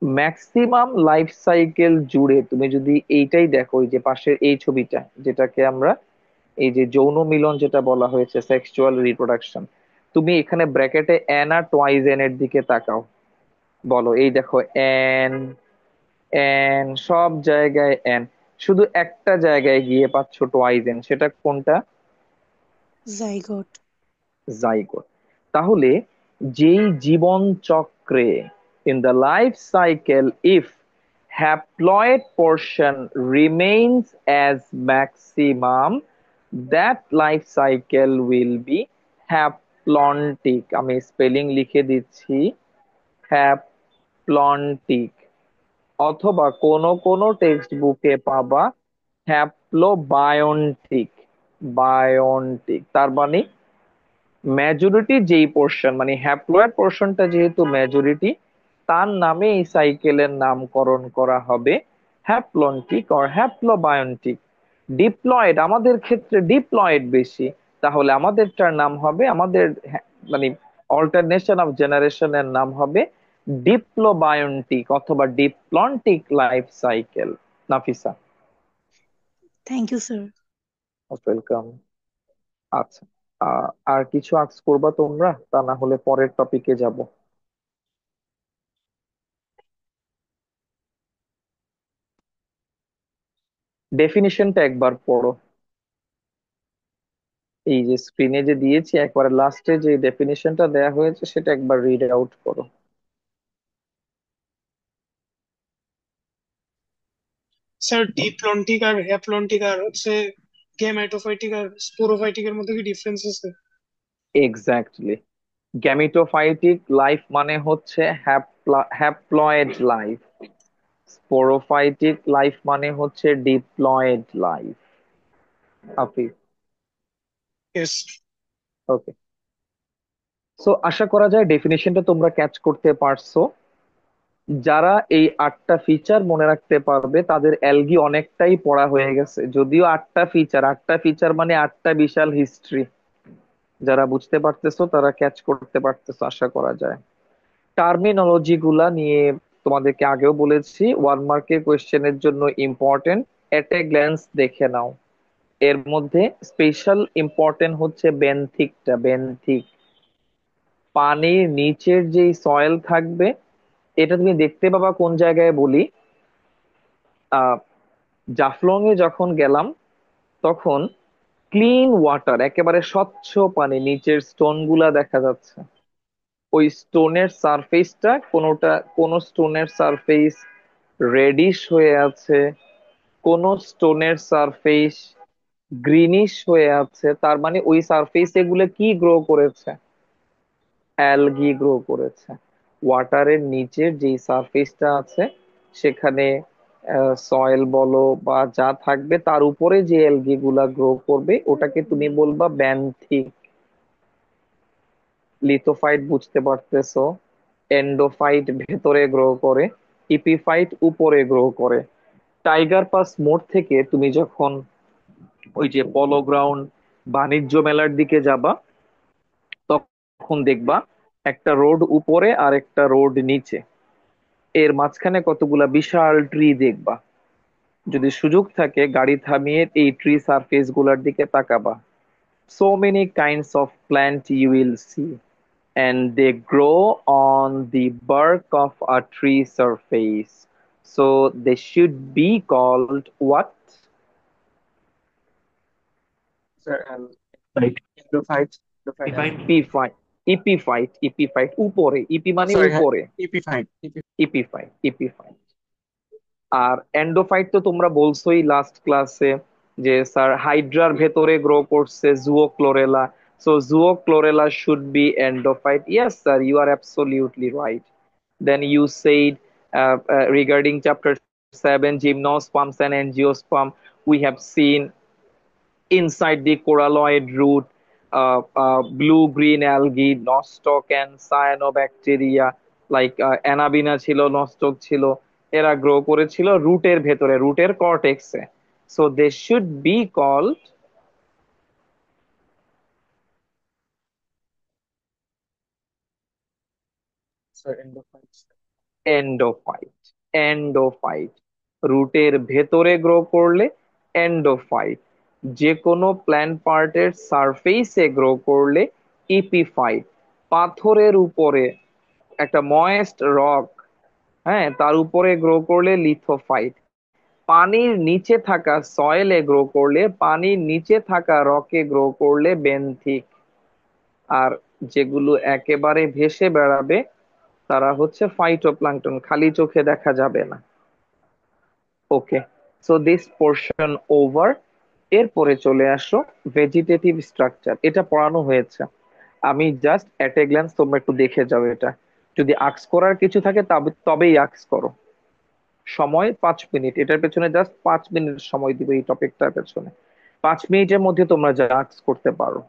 Speaker 1: ম্যাক্সিমাম লাইফ সাইকেল জুড়ে তুমি যদি এইটাই দেখো, এই যে পাশের এই ছবিটা যেটাকে আমরা এই যে যৌন মিলন যেটা বলা হয়েছে সেক্সুয়াল রিপ্রোডাকশন, তুমি এখানে ব্র্যাকেটে এন আর টোয়াইজ এন এর দিকে তাকাও, বলো এই দেখো এন, এন সব জায়গায় এন, শুধু একটা জায়গায় গিয়ে পাচ্ছ টোয়াইজ এন, সেটা কোনটা?
Speaker 3: জাইগোট।
Speaker 1: জাইগোট। তাহলে যেই জীবন চক্রে in the life cycle if haploid portion remains as maximum, that life cycle will be haplontic. আমি স্পেলিং লিখে দিচ্ছি, হ্যাপ্লন্টিক। অথবা কোন কোন টেক্সট বুকে পাবা হ্যাপ্লোবায়ন্টিক। বায়ন্টিক তার মানে মেজরিটি যেই পোর্শন, মানে হ্যাপ্লয়েড পোর্শনটা যেহেতু মেজরিটি, তার নামে এই সাইকেলের নামকরণ করা হবে হ্যাপ্লন্টিক অর হ্যাপ্লোবায়ন্টিক। ডিপ্লয়েড, আমাদের ক্ষেত্রে ডিপ্লয়েড বেশি, তাহলে আমাদেরটার নাম হবে আমাদের মানে অল্টারনেশন অফ জেনারেশনের নাম হবে ডিপ্লোবায়ন্টিক অথবা diplontic life cycle. Nafisa.
Speaker 3: Thank you sir.
Speaker 1: Welcome. আচ্ছা, আর কিছু আস্ক করবা তোমরা, তা না হলে পরের টপিকে যাব। ডেফিনিশনটা একবার পড়ো, এই যে স্ক্রিনে যে দিয়েছি একবারে লাস্টে যে ডেফিনিশনটা দেয়া হয়েছে সেটা একবার রিড আউট করো।
Speaker 8: স্যার ডিপ্লন্টিক আর হ্যাপ্লন্টিক আর হচ্ছে গ্যামেটোফাইটিক আর স্পোরোফাইটিকের মধ্যে কি ডিফারেন্স আছে?
Speaker 1: এক্স্যাক্টলি। গ্যামিটোফাইটিক লাইফ মানে হচ্ছে হ্যাপ্লয়েড লাইফ, স্পোরোফাইটিক লাইফ মানে হচ্ছে ডিপ্লয়েড লাইফ। আফিফ।
Speaker 8: ইয়েস।
Speaker 1: ওকে, সো আশা করা যায় ডেফিনিশনটা তোমরা ক্যাচ করতে পারছো। যারা এই 8টা ফিচার মনে রাখতে পারবে তাদের অ্যালগি অনেকটাই পড়া হয়ে গেছে, যদিও 8টা ফিচার মানে 8টা বিশাল হিস্ট্রি। যারা বুঝতে পারতেছো তারা ক্যাচ করতে পারতেছো আশা করা যায়। টার্মিনোলজি গুলা নিয়ে তোমাদেরকে আগেও বলেছি, 1 মার্কের কোয়েশ্চেনের জন্য ইম্পর্টেন্ট, এট এ গ্ল্যান্স দেখে নাও। এর মধ্যে স্পেশাল ইম্পর্টেন্ট হচ্ছে বেন্থিকটা। বেন্থিক পানির নিচের যে সয়েল থাকবে এটা তুমি দেখতে পাবা কোন জায়গায় বলি, আহ জাফলং এ যখন গেলাম তখন ক্লিন ওয়াটার, একেবারে স্বচ্ছ পানি, নিচের স্টোন গুলা দেখা যাচ্ছে। ওই স্টোনের সারফেসটা কোন স্টোনের সারফেস রেডিশ হয়ে আছে, কোন স্টোনের সারফেস গ্রিনিশ হয়ে আছে, তার মানে ওই সারফেস এগুলো কি গ্রো করেছে? অ্যালগি গ্রো করেছে। ওয়াটারের নিচের যে সারফেসটা আছে সেখানে সয়েল বলো বা যা থাকবে তার উপরে যে অ্যালগি গুলা গ্রো করবে ওটাকে তুমি বলবা ব্যান্থিক। লিথোফাইট বুঝতে পারতেছো? এন্ডোফাইট ভেতরে গ্রো করে, ইপিফাইট উপরে গ্রো করে। টাইগার পাস মোড় থেকে তুমি যখন ওই যে পলো গ্রাউন্ড বাণিজ্য মেলার দিকে যাবা তখন দেখবা একটা রোড উপরে আর একটা রোড নিচে, এর মাঝখানে কতগুলা বিশাল ট্রি দেখবা। যদি সুযোগ থাকে গাড়ি থামিয়ে এই ট্রি সারফেস গুলার দিকে তাকাবা। So many kinds of plant you will see, and they grow on the bark of a tree surface. So they should be called what?
Speaker 4: Sir, like endophytes, endophyte.
Speaker 1: Epiphyte. Epiphyte. Epiphyte উপরে, E P মানে
Speaker 4: Sorry,
Speaker 1: উপরে।
Speaker 4: epiphyte.
Speaker 1: ইপিফাইট। ইপিফাইট। আর endophyte তো তোমরা বলছোই last ক্লাসে যে sir হাইড্রার ভেতরে grow করছে zoochlorella, so zoochlorella should be endophyte. Yes sir, you are absolutely right. Then you said regarding chapter 7, gymnosperms and angiosperm, we have seen inside the coralloid root blue green algae, nostoc and cyanobacteria, like anabaena ছিল, nostoc ছিল, এরা grow করেছিল রুটের ভেতরে, রুটের কর্টেক্সে। So they should be called
Speaker 4: Sir, endophytes.
Speaker 1: Endophyte. Endophyte. রুটের ভেতরে গ্রো করলে এন্ডোফাইট। যে কোনো প্ল্যান্ট পার্টের সারফেসে গ্রো করলে ইপিফাইট। পাথরের উপরে একটা ময়েস্ট রক, হ্যাঁ, তার উপরে গ্রো করলে লিথোফাইট। পানির নিচে থাকা সয়েলে গ্রো করলে, পানির নিচে থাকা রকে গ্রো করলে বেন্থিক। আর যেগুলো একেবারে ভেসে বেড়াবে তারা হচ্ছে ফাইটোপ্লাঙ্কটন, খালি চোখে দেখা যাবে না। ওকে, সো দিস পোর্শন ওভার। এরপরে চলে আসো ভেজিটেটিভ স্ট্রাকচার। এটা পড়ানো হয়েছে, আমি জাস্ট এট এ গ্ল্যান্স তোমরা একটু দেখে যাও এটা। যদি আক্স করার কিছু থাকে তবেই আক্স করো। সময় 5 মিনিট, এটার পেছনে জাস্ট 5 মিনিট সময় দিবে এই টপিকটার পেছনে। 5 মিনিটের মধ্যে তোমরা যা আক্স করতে পারো।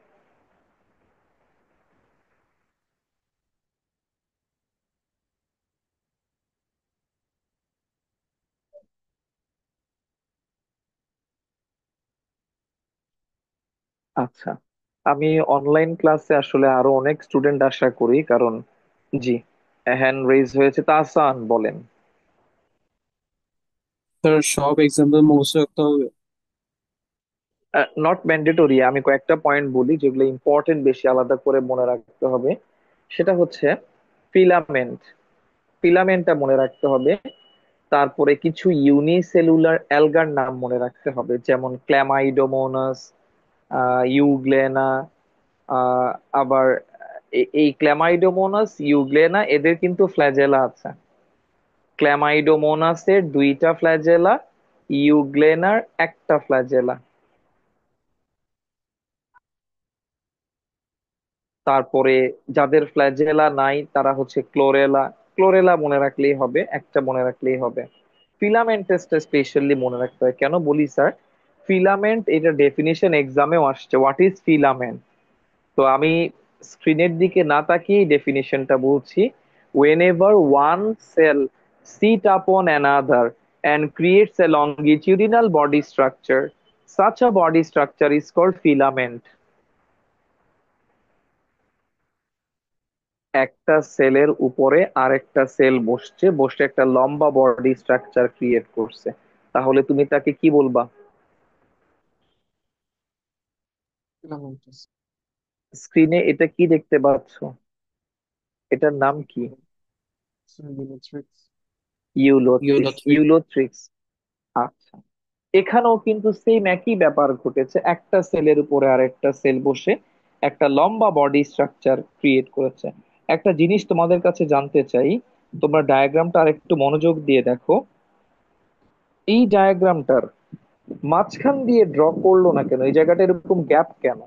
Speaker 1: আচ্ছা, আমি অনলাইন ক্লাসে আসলে আরো অনেক স্টুডেন্ট আশা করি, কারণ জি, হ্যান্ড রেজ হয়েছে। তাহসান বলেন।
Speaker 7: স্যার সব এক্সাম্পল মুখস্থ রাখতে হবে?
Speaker 1: নট ম্যান্ডেটরি, আমি কয়েকটা পয়েন্ট বলি যেগুলো ইম্পর্টেন্ট, বেশি আলাদা করে মনে রাখতে হবে। সেটা হচ্ছে ফিলামেন্ট, ফিলামেন্টটা মনে রাখতে হবে। তারপরে কিছু ইউনিসেলুলার অ্যালগার নাম মনে রাখতে হবে, যেমন ক্ল্যামাইডোমোনাস, ইউগ্লেনা। আহ, আবার এই ক্ল্যামাইডোমোনাস, ইউগ্লেনা, এদের কিন্তু ফ্ল্যাজেলা আছে। ক্ল্যামাইডোমোনাসের 2টা ফ্ল্যাজেলা, ইউগ্লেনার একটা ফ্ল্যাজেলা। তারপরে যাদের ফ্ল্যাজেলা নাই তারা হচ্ছে ক্লোরেলা। ক্লোরেলা মনে রাখলেই হবে, একটা মনে রাখলেই হবে। ফিলামেন্ট টেস্টটা স্পেশালি মনে রাখতে হয়, কেন বলি স্যার? ফিলামেন্ট এটা ডেফিনিশন এক্সামেও আসছে, হোয়াট ইজ ফিলামেন্ট। তো আমি স্ক্রিনের দিকে না তাকিয়ে ডেফিনিশনটা বলছি। whenever one cell sit upon another and creates a longitudinal body structure, such a body structure is called filament. একটা সেলের উপরে আরেকটা সেল বসছে, বসে একটা লম্বা বডি স্ট্রাকচার ক্রিয়েট করছে, তাহলে তুমি তাকে কি বলবা?
Speaker 4: Filamentous.
Speaker 1: স্ক্রিনে এটা কি দেখতে পাচ্ছ? এটার নাম কি?
Speaker 4: Sir, Unitrix.
Speaker 1: ইউলোথ্রিক্স,
Speaker 7: ইউলোথ্রিক।
Speaker 1: ইউলোথ্রিক্স। আচ্ছা, এখানেও কিন্তু সেম একই ব্যাপার ঘটেছে, একটা সেলের উপরে আরেকটা সেল বসে একটা লম্বা বডি স্ট্রাকচার ক্রিয়েট করেছে। একটা জিনিস তোমাদের কাছে জানতে চাই, তোমরা ডায়াগ্রামটা আরেকটু মনোযোগ দিয়ে দেখো। এই ডায়াগ্রামটার মাঝখান দিয়ে ড্র করলো না কেন? এই জায়গাটা এরকম গ্যাপ কেন?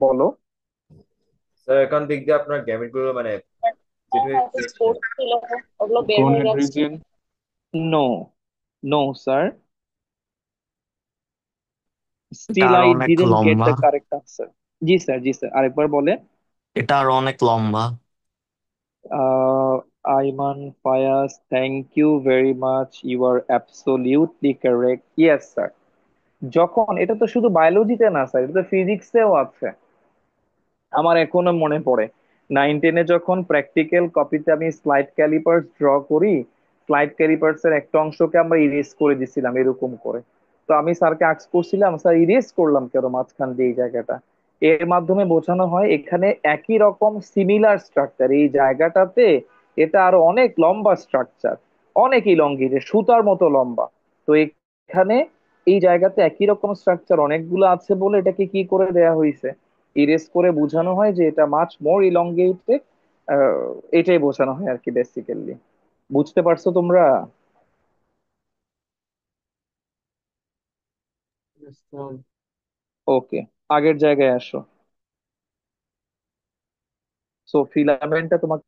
Speaker 1: বলো।
Speaker 2: স্যার এখান দিক দিয়ে আপনার গ্যামেট গুলো মানে বের হয়ে গিয়েছে।
Speaker 5: স্পোর্টস ছিল, ওগুলো বের হয়ে
Speaker 4: Gonad
Speaker 5: গেছে।
Speaker 4: region.
Speaker 1: নো, নো স্যার,
Speaker 9: এটা
Speaker 1: স্টিল
Speaker 9: আরো
Speaker 1: আই
Speaker 9: অনেক
Speaker 1: ডিডন্ট গেট
Speaker 9: লম্বা।
Speaker 1: The correct answer. জি স্যার, জি স্যার, আরেকবার বলে।
Speaker 9: এটা আরো অনেক লম্বা।
Speaker 1: Aiman Fayaz, thank you very much, you are absolutely correct. Yes sir, যখন এটা তো শুধু বায়োলজিতে না স্যার, এটা তো ফিজিক্সেও আছে। আমার এখনো মনে পড়ে 9-10-এ যখন প্র্যাকটিক্যাল কপিতে আমি স্লাইড ক্যালিপার্স ড্র করি, স্লাইড ক্যালিপার্স এর একটা অংশকে আমরা ইরেজ করে দিছিলাম এরকম করে। তো আমি স্যারকে আস্ক করছিলাম, স্যার ইরেজ করলাম কেন মাঝখান দিয়ে এই জায়গাটা? এর মাধ্যমে বোঝানো হয় এখানে একই রকম সিমিলার স্ট্রাকচার এই জায়গাটাতে, এটা আরো অনেক লম্বা স্ট্রাকচার, অনেক ইলঙ্গিটেড, সুতার মতো লম্বা। তো এখানে এই জায়গাতে একই রকম স্ট্রাকচার অনেকগুলো আছে বলে এটাকে কি করে দেয়া হয়েছে, ইরেজ করে বোঝানো হয় যে এটা মাছ মোর ইলংগেটেড। এটাই বোঝানো হয় আর কি বেসিক্যালি। বুঝতে পারছো তোমরা?
Speaker 4: Yes, sir.
Speaker 1: ওকে, আগের জায়গায় আসো। সো ফিলামেন্টটা তোমাকে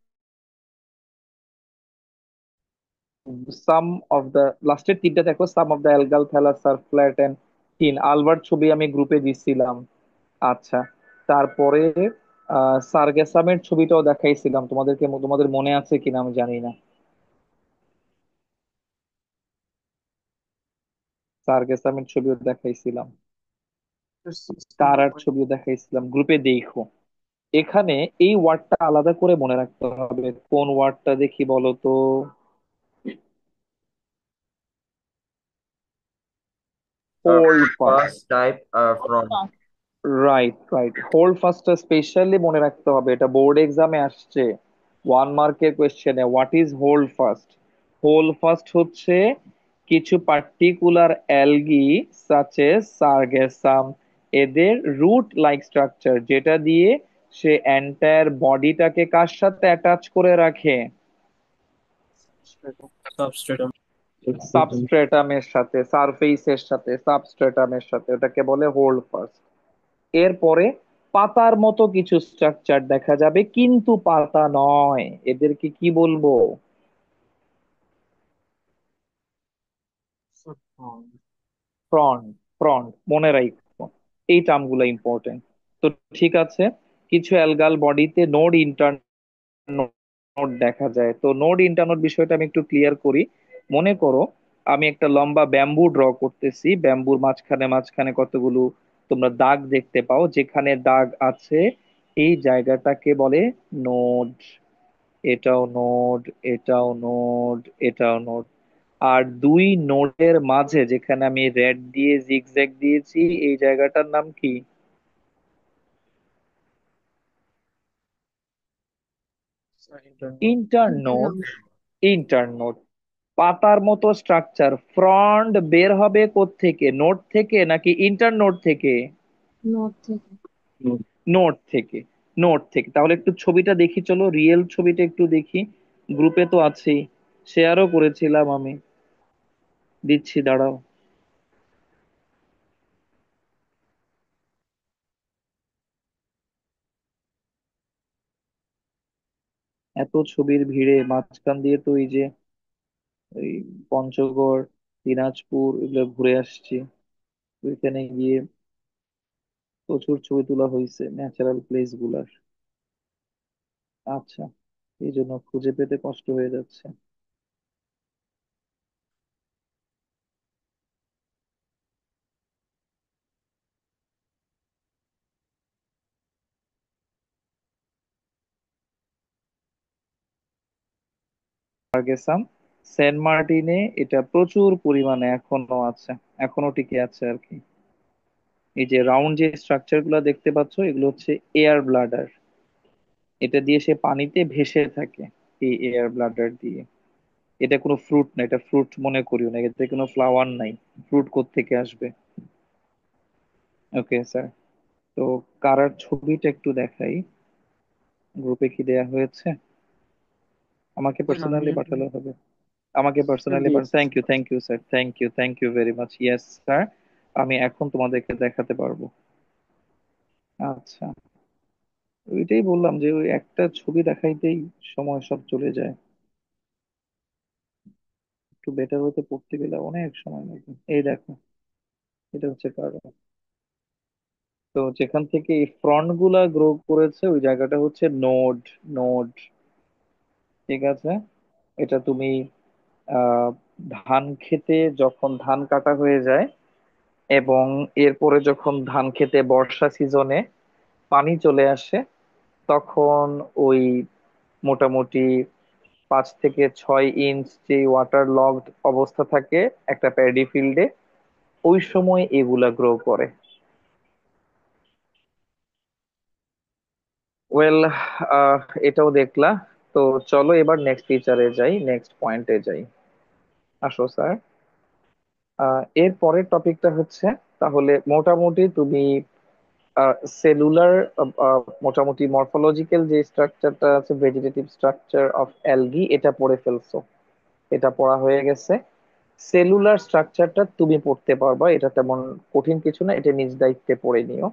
Speaker 1: সাম অফ দ্য লাস্টের তিনটা দেখো, some of the algal thallus are flat and thin. আলবার্ট ছবি আমি গ্রুপে দিছিলাম। আচ্ছা, তারপরে সার্গেসামের ছবিটাও দেখাইছিলাম তোমাদেরকে, তোমাদের মনে আছে কিনা আমি জানি না। সার্গেসামের ছবিও দেখাইছিলাম,
Speaker 4: Sir, 16
Speaker 1: তারার
Speaker 4: point.
Speaker 1: ছবিও দেখাইছিলাম, গ্রুপে দেখো। এখানে এই ওয়ার্ডটা আলাদা করে মনে রাখতে হবে। কোন ওয়ার্ডটা দেখি বলো তো? Hold fast.
Speaker 2: First type from.
Speaker 1: Right, right, hold ফাস্টটা স্পেশালি মনে রাখতে হবে, এটা বোর্ড এক্সামে আসছে 1 মার্কের কোয়েশ্চেনে। What is hold fast? Hold fast হচ্ছে কিছু পার্টিকুলার অ্যালগি সাচেস সার্গেসাম, এদের রুট লাইক স্ট্রাকচার যেটা দিয়ে সে এন্টায়ার বডিটাকে কার সাথে অ্যাটাচ করে রাখে?
Speaker 4: Substratum.
Speaker 7: সাবস্ট্রেটাম।
Speaker 1: সাবস্ট্রেটামের সাথে, সারফেসের সাথে, সাবস্ট্রেটামের সাথে, ওটাকে বলে হোল্ড ফাস্ট। এরপরে পাতার মতো কিছু স্ট্রাকচার দেখা যাবে কিন্তু পাতা নয়, এদেরকে কি বলবো?
Speaker 4: Sir, frond.
Speaker 1: ফ্রন্ট, ফ্রন্ট মনে রাখবো, এই টার্মগুলো ইম্পর্টেন্ট। তো ঠিক আছে, কিছু অ্যালগাল বডিতে নোড ইন্টার নোড দেখা যায়। তো নোড ইন্টারনোড বিষয়টা আমি একটু ক্লিয়ার করি। মনে করো আমি একটা লম্বা ব্যাম্বু ড্র করতেছি, ব্যাম্বুর মাঝখানে মাঝখানে কতগুলো তোমরা দাগ দেখতে পাও, যেখানে দাগ আছে এই জায়গাটাকে বলে নোড। এটাও নোড, এটাও নোড, এটাও নোড। আর দুই নোডের মাঝে যেখানে আমি রেড দিয়ে জিগজ্যাগ দিয়েছি, এই জায়গাটার নাম কি?
Speaker 4: Sir, internode.
Speaker 1: ইন্টারনোড। ইন্টারনোড। পাতার মতো স্ট্রাকচার, ফ্রন্ট বের হবে কোত্থেকে, নোড থেকে নাকি ইন্টারনোড থেকে?
Speaker 5: নোট থেকে।
Speaker 1: নোড থেকে। নোড থেকে, তাহলে একটু ছবিটা দেখি, চলো রিয়েল ছবিটা একটু দেখি। গ্রুপে তো আছেই, শেয়ারও করেছিলাম আমি, দিচ্ছি দাঁড়াও। এত ছবির ভিড়ে মাঝখান দিয়ে তো এই যে ওই পঞ্চগড়, দিনাজপুর এগুলো ঘুরে আসছি, ওইখানে গিয়ে প্রচুর ছবি তোলা হয়েছে ন্যাচারাল প্লেস গুলার। আচ্ছা, এই জন্য খুঁজে পেতে কষ্ট হয়ে যাচ্ছে। ফার্গেসন, সেন্ট মার্টিনে এটা প্রচুর পরিমাণে এখনো আছে, এখনো টিকে আছে আর কি। এই যে রাউন্ড যে স্ট্রাকচার গুলো দেখতে পাচ্ছ এগুলো হচ্ছে এয়ার ব্লাডার। এটা দিয়ে সে পানিতে ভেসে থাকে, এই এয়ার ব্লাডার দিয়ে। এটা কোনো ফ্রুট না, এটা ফ্রুট মনে করিও না, এতে কোনো ফ্লাওয়ার নাই। ফ্রুট কোত্থেকে আসবে? Okay sir. তো কারার ছবিটা একটু দেখাই, গ্রুপে কি দেয়া হয়েছে? আমাকে
Speaker 4: স্যার আমি
Speaker 1: পার্সোনালি পাঠালে হবে। আমাকে
Speaker 4: স্যার
Speaker 1: পার্সোনালি
Speaker 4: দিয়েছি
Speaker 1: thank you,
Speaker 4: sir.
Speaker 1: Thank you sir, thank you very much. Yes sir, আমি এখন তোমাদেরকে দেখাতে পারবো। আচ্ছা, ওইটাই বললাম যে ওই একটা ছবি দেখাইতেই সময় সব চলে যায়। একটু বেটার হতে পড়তে গেলে অনেক সময় লাগে। এই দেখো, এটা হচ্ছে কারণ। তো যেখান থেকে এই ফ্রন্ট গুলা গ্রো করেছে ওই জায়গাটা হচ্ছে নোড। নোড, ঠিক আছে। এটা তুমি আহ ধান খেতে যখন ধান কাটা হয়ে যায় এবং এরপরে যখন ধান খেতে বর্ষা সিজনে পানি চলে আসে, তখন ওই মোটামুটি 5 থেকে 6 ইঞ্চ যে ওয়াটার লগড অবস্থা থাকে একটা প্যাডি ফিল্ডে, ওই সময় এগুলা গ্রো করে। ওয়েল, এটাও দেখলা। তো চলো এবার নেক্সট ফিচারে যাই, নেক্সট পয়েন্টে যাই। আসো স্যার। এর পরের টপিকটা হচ্ছে, তাহলে মোটামুটি তুমি সেলুলার, মোটামুটি মরফোলজিক্যাল যে স্ট্রাকচারটা আছে, ভেজিটেটিভ স্ট্রাকচার অফ অ্যালগি, এটা পড়ে ফেলছো, এটা পড়া হয়ে গেছে। সেলুলার স্ট্রাকচারটা তুমি পড়তে পারবা, এটা তেমন কঠিন কিছু না, এটা নিজ দায়িত্বে পড়ে নিও।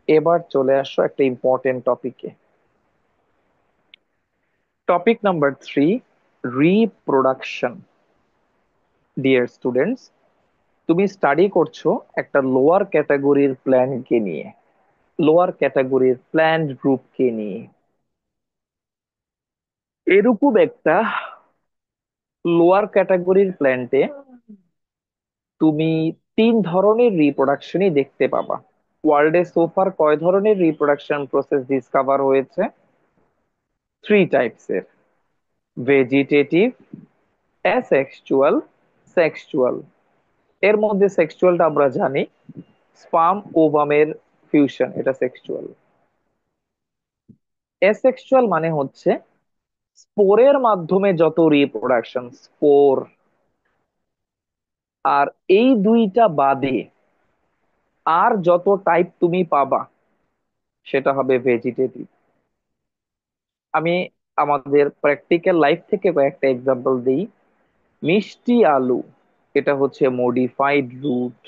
Speaker 1: এবার চলে আসো একটা ইম্পর্টেন্ট টপিকে। Topic number 3, reproduction. Dear students, তুমি স্টাডি করছো একটা লোয়ার ক্যাটাগরির প্ল্যান্টকে নিয়ে, লোয়ার ক্যাটাগরির প্ল্যান্ট গ্রুপকে নিয়ে। এরকম একটা লোয়ার ক্যাটাগরির প্ল্যান্টে তুমি 3 ধরনের রিপ্রোডাকশনই দেখতে পাবা। ওয়ার্ল্ডে সোফার কয় ধরনের রিপ্রোডাকশন প্রসেস ডিসকভার হয়েছে? 3 টাইপসের: ভেজিটেটিভ, অ্যাসেক্সুয়াল, সেক্সুয়াল। এর মধ্যে সেক্সুয়ালটা আমরা জানি, স্পার্ম ওভামের ফিউশন, এটা সেক্সুয়াল। অ্যাসেক্সুয়াল মানে হচ্ছে স্পোরের মাধ্যমে যত রিপ্রোডাকশন, স্পোর। আর এই দুইটা বাদে আর যত টাইপ তুমি পাবা সেটা হবে ভেজিটেটিভ। আমি আমাদের প্র্যাকটিক্যাল লাইফ থেকে কয়েকটা এক্সাম্পল দিই। মিষ্টি আলু, এটা হচ্ছে মডিফাইড রুট।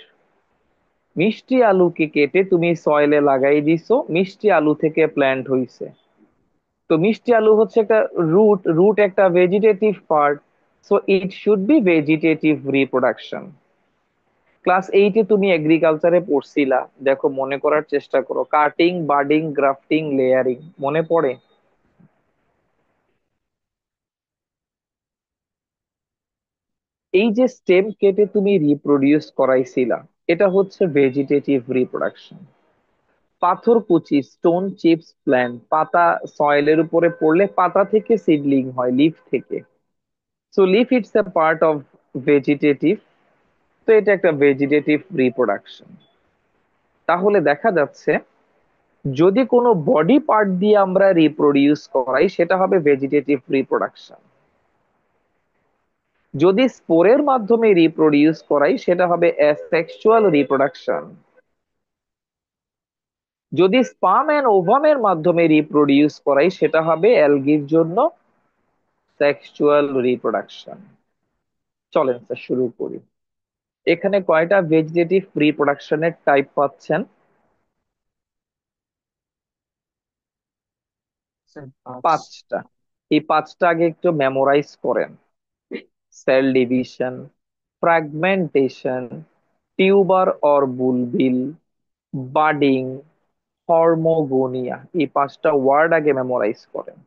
Speaker 1: মিষ্টি আলুকে কেটে তুমি সয়েলে লাগাই দিছো, মিষ্টি আলু থেকে প্ল্যান্ট হইছে। তো মিষ্টি আলু হচ্ছে একটা রুট, রুট একটা vegetative part, so it should be vegetative reproduction. Class 8-এ তুমি এগ্রিকালচারে পড়ছিলা, দেখো মনে করার চেষ্টা করো, কাটিং, বাডিং, গ্রাফটিং, লেয়ারিং, মনে পড়ে? এই যে স্টেম কেটে তুমি রিপ্রোডিউস করাইছিলা, এটা হচ্ছে ভেজিটেটিভ রিপ্রোডাকশন। পাথরকুচি, স্টোন চিপস প্ল্যান্ট, পাতা সয়েলের উপরে পড়লে পাতা থেকে সিডলিং হয়, লিফ থেকে। So leaf it's a part of vegetative. তো এটা একটা ভেজিটেটিভ রিপ্রোডাকশন। তাহলে দেখা যাচ্ছে যদি কোনো বডি পার্ট দিয়ে আমরা রিপ্রোডিউস করাই সেটা হবে ভেজিটেটিভ রিপ্রোডাকশন। যদি স্পোরের মাধ্যমে রিপ্রোডিউস করাই সেটা হবে অ্যাসেক্সুয়াল রিপ্রোডাকশন। যদি স্পার্ম এন্ড ওভামের মাধ্যমে রিপ্রোডিউস করাই সেটা হবে অ্যালগির জন্য সেক্সুয়াল রিপ্রোডাকশন। চলেন স্যার শুরু করি। এখানে কয়টা ভেজিটেটিভ রিপ্রোডাকশনের টাইপ পাচ্ছেন?
Speaker 4: স্যার 5।
Speaker 1: 5টা। এই 5টা আগে একটু মেমোরাইজ করেন: cell division, fragmentation, tuber or বুলবিল, budding, হর্মোগোনিয়া। এই 5টা ওয়ার্ড আগে মেমোরাইজ করেন।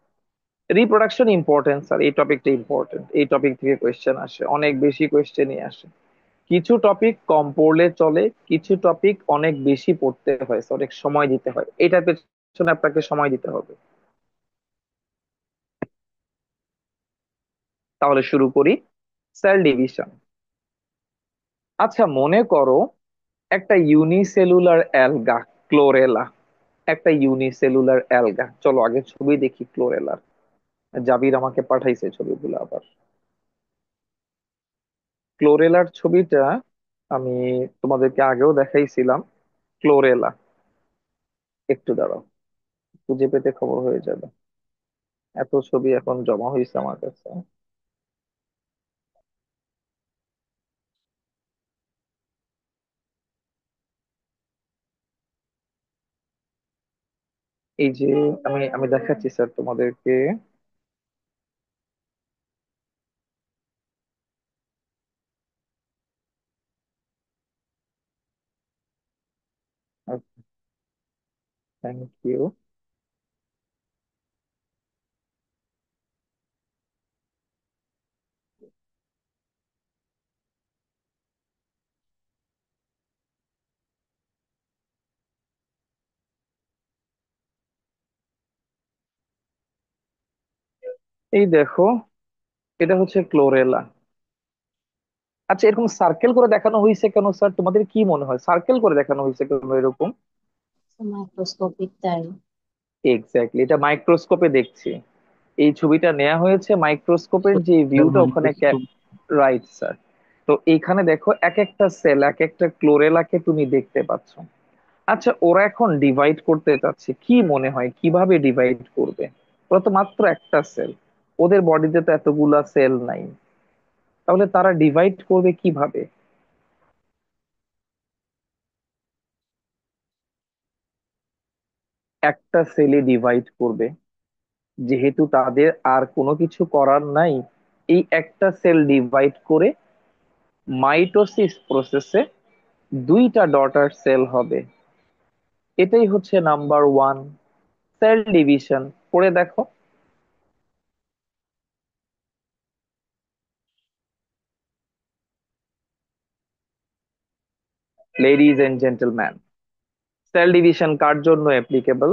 Speaker 1: রিপ্রোডাকশন ইম্পর্টেন্ট স্যার, এই টপিকটা ইম্পর্টেন্ট, এই টপিক থেকে কোয়েশ্চেন আসে, অনেক বেশি কোয়েশ্চেনই আসে। কিছু টপিক কম পড়লে চলে, কিছু টপিক অনেক বেশি পড়তে হয়, অনেক সময় দিতে হয়, এটার পেছনে আপনাকে সময় দিতে হবে। তাহলে শুরু করি। Cell division. আচ্ছা মনে করো একটা ইউনিসেলুলার অ্যালগা, ক্লোরেলা। একটা ইউনিসেলুলার অ্যালগা, চলো আগে ছবি দেখি ক্লোরেলার। জাবির আমাকে পাঠাইছে ছবিগুলো আবার। ক্লোরেলার ছবিটা আমি তোমাদেরকে আগেও দেখাইছিলাম। ক্লোরেলা, একটু দাঁড়াও, খুঁজে পেতে খবর হয়ে যাবে। এত ছবি এখন জমা হয়েছে আমার কাছে। এই যে আমি আমি দেখাচ্ছি স্যার তোমাদেরকে। Thank you. এই দেখো, এটা হচ্ছে ক্লোরেলা। আচ্ছা, এরকম সার্কেল করে দেখানো হয়েছে কেন স্যার? তোমাদের কি মনে হয় সার্কেল করে দেখানো হয়েছে কেন এরকম?
Speaker 5: মাইক্রোস্কোপিক তাই।
Speaker 1: এক্স্যাক্টলি, এটা মাইক্রোস্কোপে দেখছি। এই ছবিটা নেওয়া হয়েছে মাইক্রোস্কোপের যে ভিউটা ওখানে।
Speaker 7: মাইক্রোস্কোপ।
Speaker 1: Right sir. তো এইখানে দেখো, এক একটা সেল, এক একটা ক্লোরেলাকে তুমি দেখতে পাচ্ছ। আচ্ছা, ওরা এখন ডিভাইড করতে চাচ্ছে, কি মনে হয় কিভাবে ডিভাইড করবে? ওরা তো মাত্র একটা সেল, ওদের বডিতে তো এতগুলা সেল নাই, তাহলে তারা ডিভাইড করবে কিভাবে? একটা সেলে ডিভাইড করবে, যেহেতু তাদের আর কোনো কিছু করার নাই। এই একটা সেল ডিভাইড করে মাইটোসিস প্রসেসে দুইটা ডটার সেল হবে। এটাই হচ্ছে নাম্বার ওয়ান, সেল ডিভিশন। করে দেখো। Ladies and gentleman, cell division কার জন্য applicable?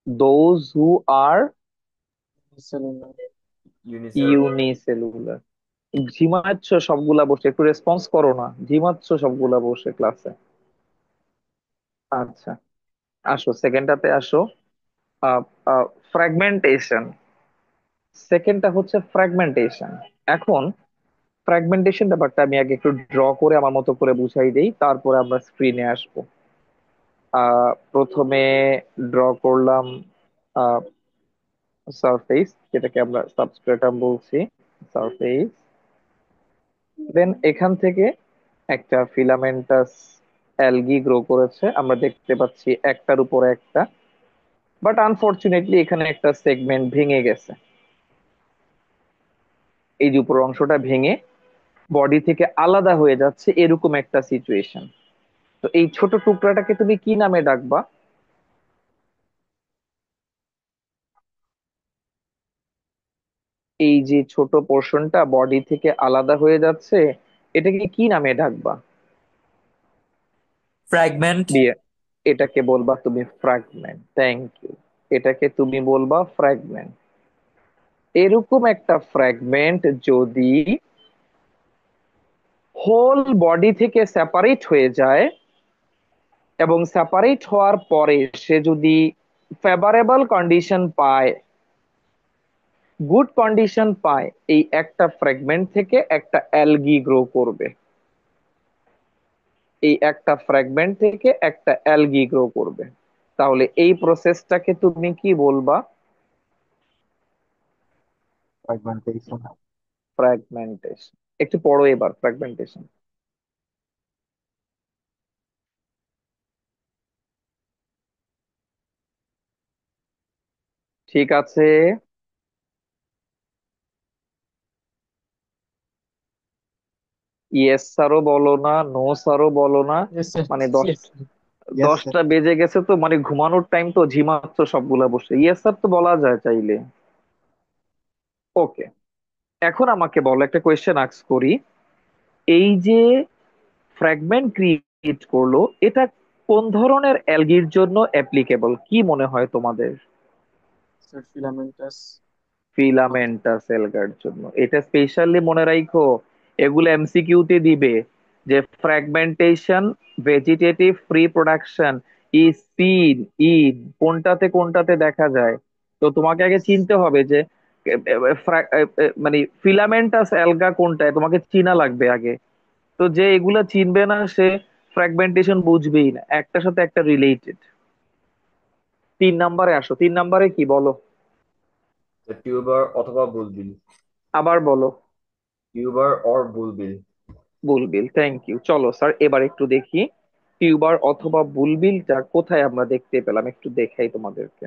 Speaker 1: Those who are
Speaker 4: cellular.
Speaker 2: Unicellular.
Speaker 1: Unicellular. ঝিমাচ্ছ সবগুলা বসে, একটু রেসপন্স করো না, ঝিমাচ্ছ সবগুলা বসে ক্লাসে। আচ্ছা, আসো সেকেন্ডটাতে আসো। ফ্র্যাগমেন্টেশন। সেকেন্ডটা হচ্ছে ফ্র্যাগমেন্টেশন। এখন ফ্র্যাগমেন্টেশন ব্যাপারটা আমি আগে একটু ড্র করে আমার মতো করে বুঝাই দেই, তারপরে আমরা স্ক্রিনে আসবো। প্রথমে ড্র করলাম সারফেস, যেটাকে আমরা সাবস্ট্রেটাম বলছি, সারফেস। দেন এখান থেকে একটা ফিলামেন্টাস অ্যালগি গ্রো করেছে, আমরা দেখতে পাচ্ছি একটার উপর একটা। বাট আনফরচুনেটলি এখানে একটা সেগমেন্ট ভেঙে গেছে। এই যে উপর অংশটা ভেঙে বডি থেকে আলাদা হয়ে যাচ্ছে, এরকম একটা সিচুয়েশন। তো এই ছোট টুকরাটাকে তুমি কি নামে ডাকবা? এই যে ছোট পোর্শনটা বডি থেকে আলাদা হয়ে যাচ্ছে, এটাকে কি নামে ডাকবা?
Speaker 9: ফ্র্যাগমেন্ট।
Speaker 1: দিয়ে এটাকে বলবা তুমি ফ্র্যাগমেন্ট। Thank you. এটাকে তুমি বলবা ফ্র্যাগমেন্ট। এরকম একটা ফ্র্যাগমেন্ট যদি হোল বডি থেকে সেপারেট হয়ে যায়, এবং সেপারেট হওয়ার পরে সে যদি ফেভারেবল কন্ডিশন পায়, গুড কন্ডিশন পায়, এই একটা ফ্র্যাগমেন্ট থেকে একটা অ্যালগি গ্রো করবে। এই একটা ফ্র্যাগমেন্ট থেকে একটা অ্যালগি গ্রো করবে। তাহলে এই প্রসেসটাকে তুমি কি বলবা?
Speaker 7: ফ্র্যাগমেন্টেশন।
Speaker 1: ফ্র্যাগমেন্টেশন। একটু পড়ো এবার ফ্র্যাগমেন্টেশন। ঠিক আছে। ইয়েস স্যারও বলো না, নো স্যারও বলো না।
Speaker 4: Yes, sir.
Speaker 1: মানে
Speaker 4: Yes.
Speaker 1: 10টা বেজে গেছে তো, মানে ঘুমানোর টাইম তো, ঝিমাচ্ছ সবগুলা বসে। ইয়েস স্যার তো বলা যায় চাইলে। ওকে, এখন আমাকে বলো, একটা কোয়েশ্চেন আস্ক করি। এই যে ফ্র্যাগমেন্ট ক্রিয়েট করলো, এটা কোন ধরনের অ্যালগির জন্য অ্যাপ্লিকেবল, কি মনে হয় তোমাদের?
Speaker 4: Sir filamentous.
Speaker 1: ফিলামেন্টাস এলগার জন্য। এটা স্পেশালি মনে রাখো, এগুলো এমসিকিউ তে দিবে যে fragmentation, vegetative free production, is seen in কোনটাতে কোনটাতে দেখা যায়। তো তোমাকে আগে চিনতে হবে যে মানে ফিলামেন্টাস অ্যালগা কোনটায়, তোমাকে চিনা লাগবে আগে। তো যে এগুলা চিনবে না সে ফ্র্যাগমেন্টেশন বুঝবেই না, একটার সাথে একটা রিলেটেড। 3 নম্বরে আসো, 3 নম্বরে কি বলো?
Speaker 2: টিউবার অথবা বুলবিল।
Speaker 1: আবার বলো।
Speaker 2: Tuber or bulbil.
Speaker 1: Bulbil, thank you. চলো স্যার এবার একটু দেখি টিউবার অথবা বুলবিলটা কোথায় আমরা দেখতে পেলাম, একটু দেখাই তোমাদেরকে।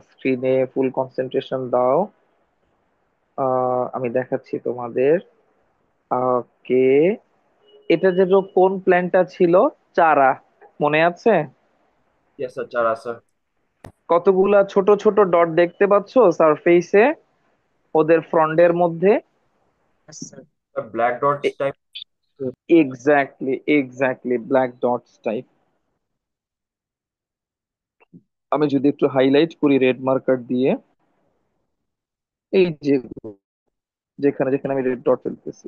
Speaker 1: স্ক্রিনে ফুল কনসেন্ট্রেশন দাও। আমি দেখাচ্ছি তোমাদের। ওকে, এটা যে কোন প্ল্যান্টটা ছিল? চারা, মনে আছে?
Speaker 2: ইয়েস স্যার, চারা স্যার।
Speaker 1: কতগুলা ছোট ছোট ডট দেখতে পাচ্ছো সারফেসে ওদের ফ্রন্টের মধ্যে?
Speaker 4: Sir
Speaker 2: black dots type.
Speaker 1: Exactly exactly, black dots type. আমি যদি একটু হাইলাইট করি রেড মার্কার দিয়ে, এই যে যেখানে যেখানে আমি রেড ডট ফেলতেছি,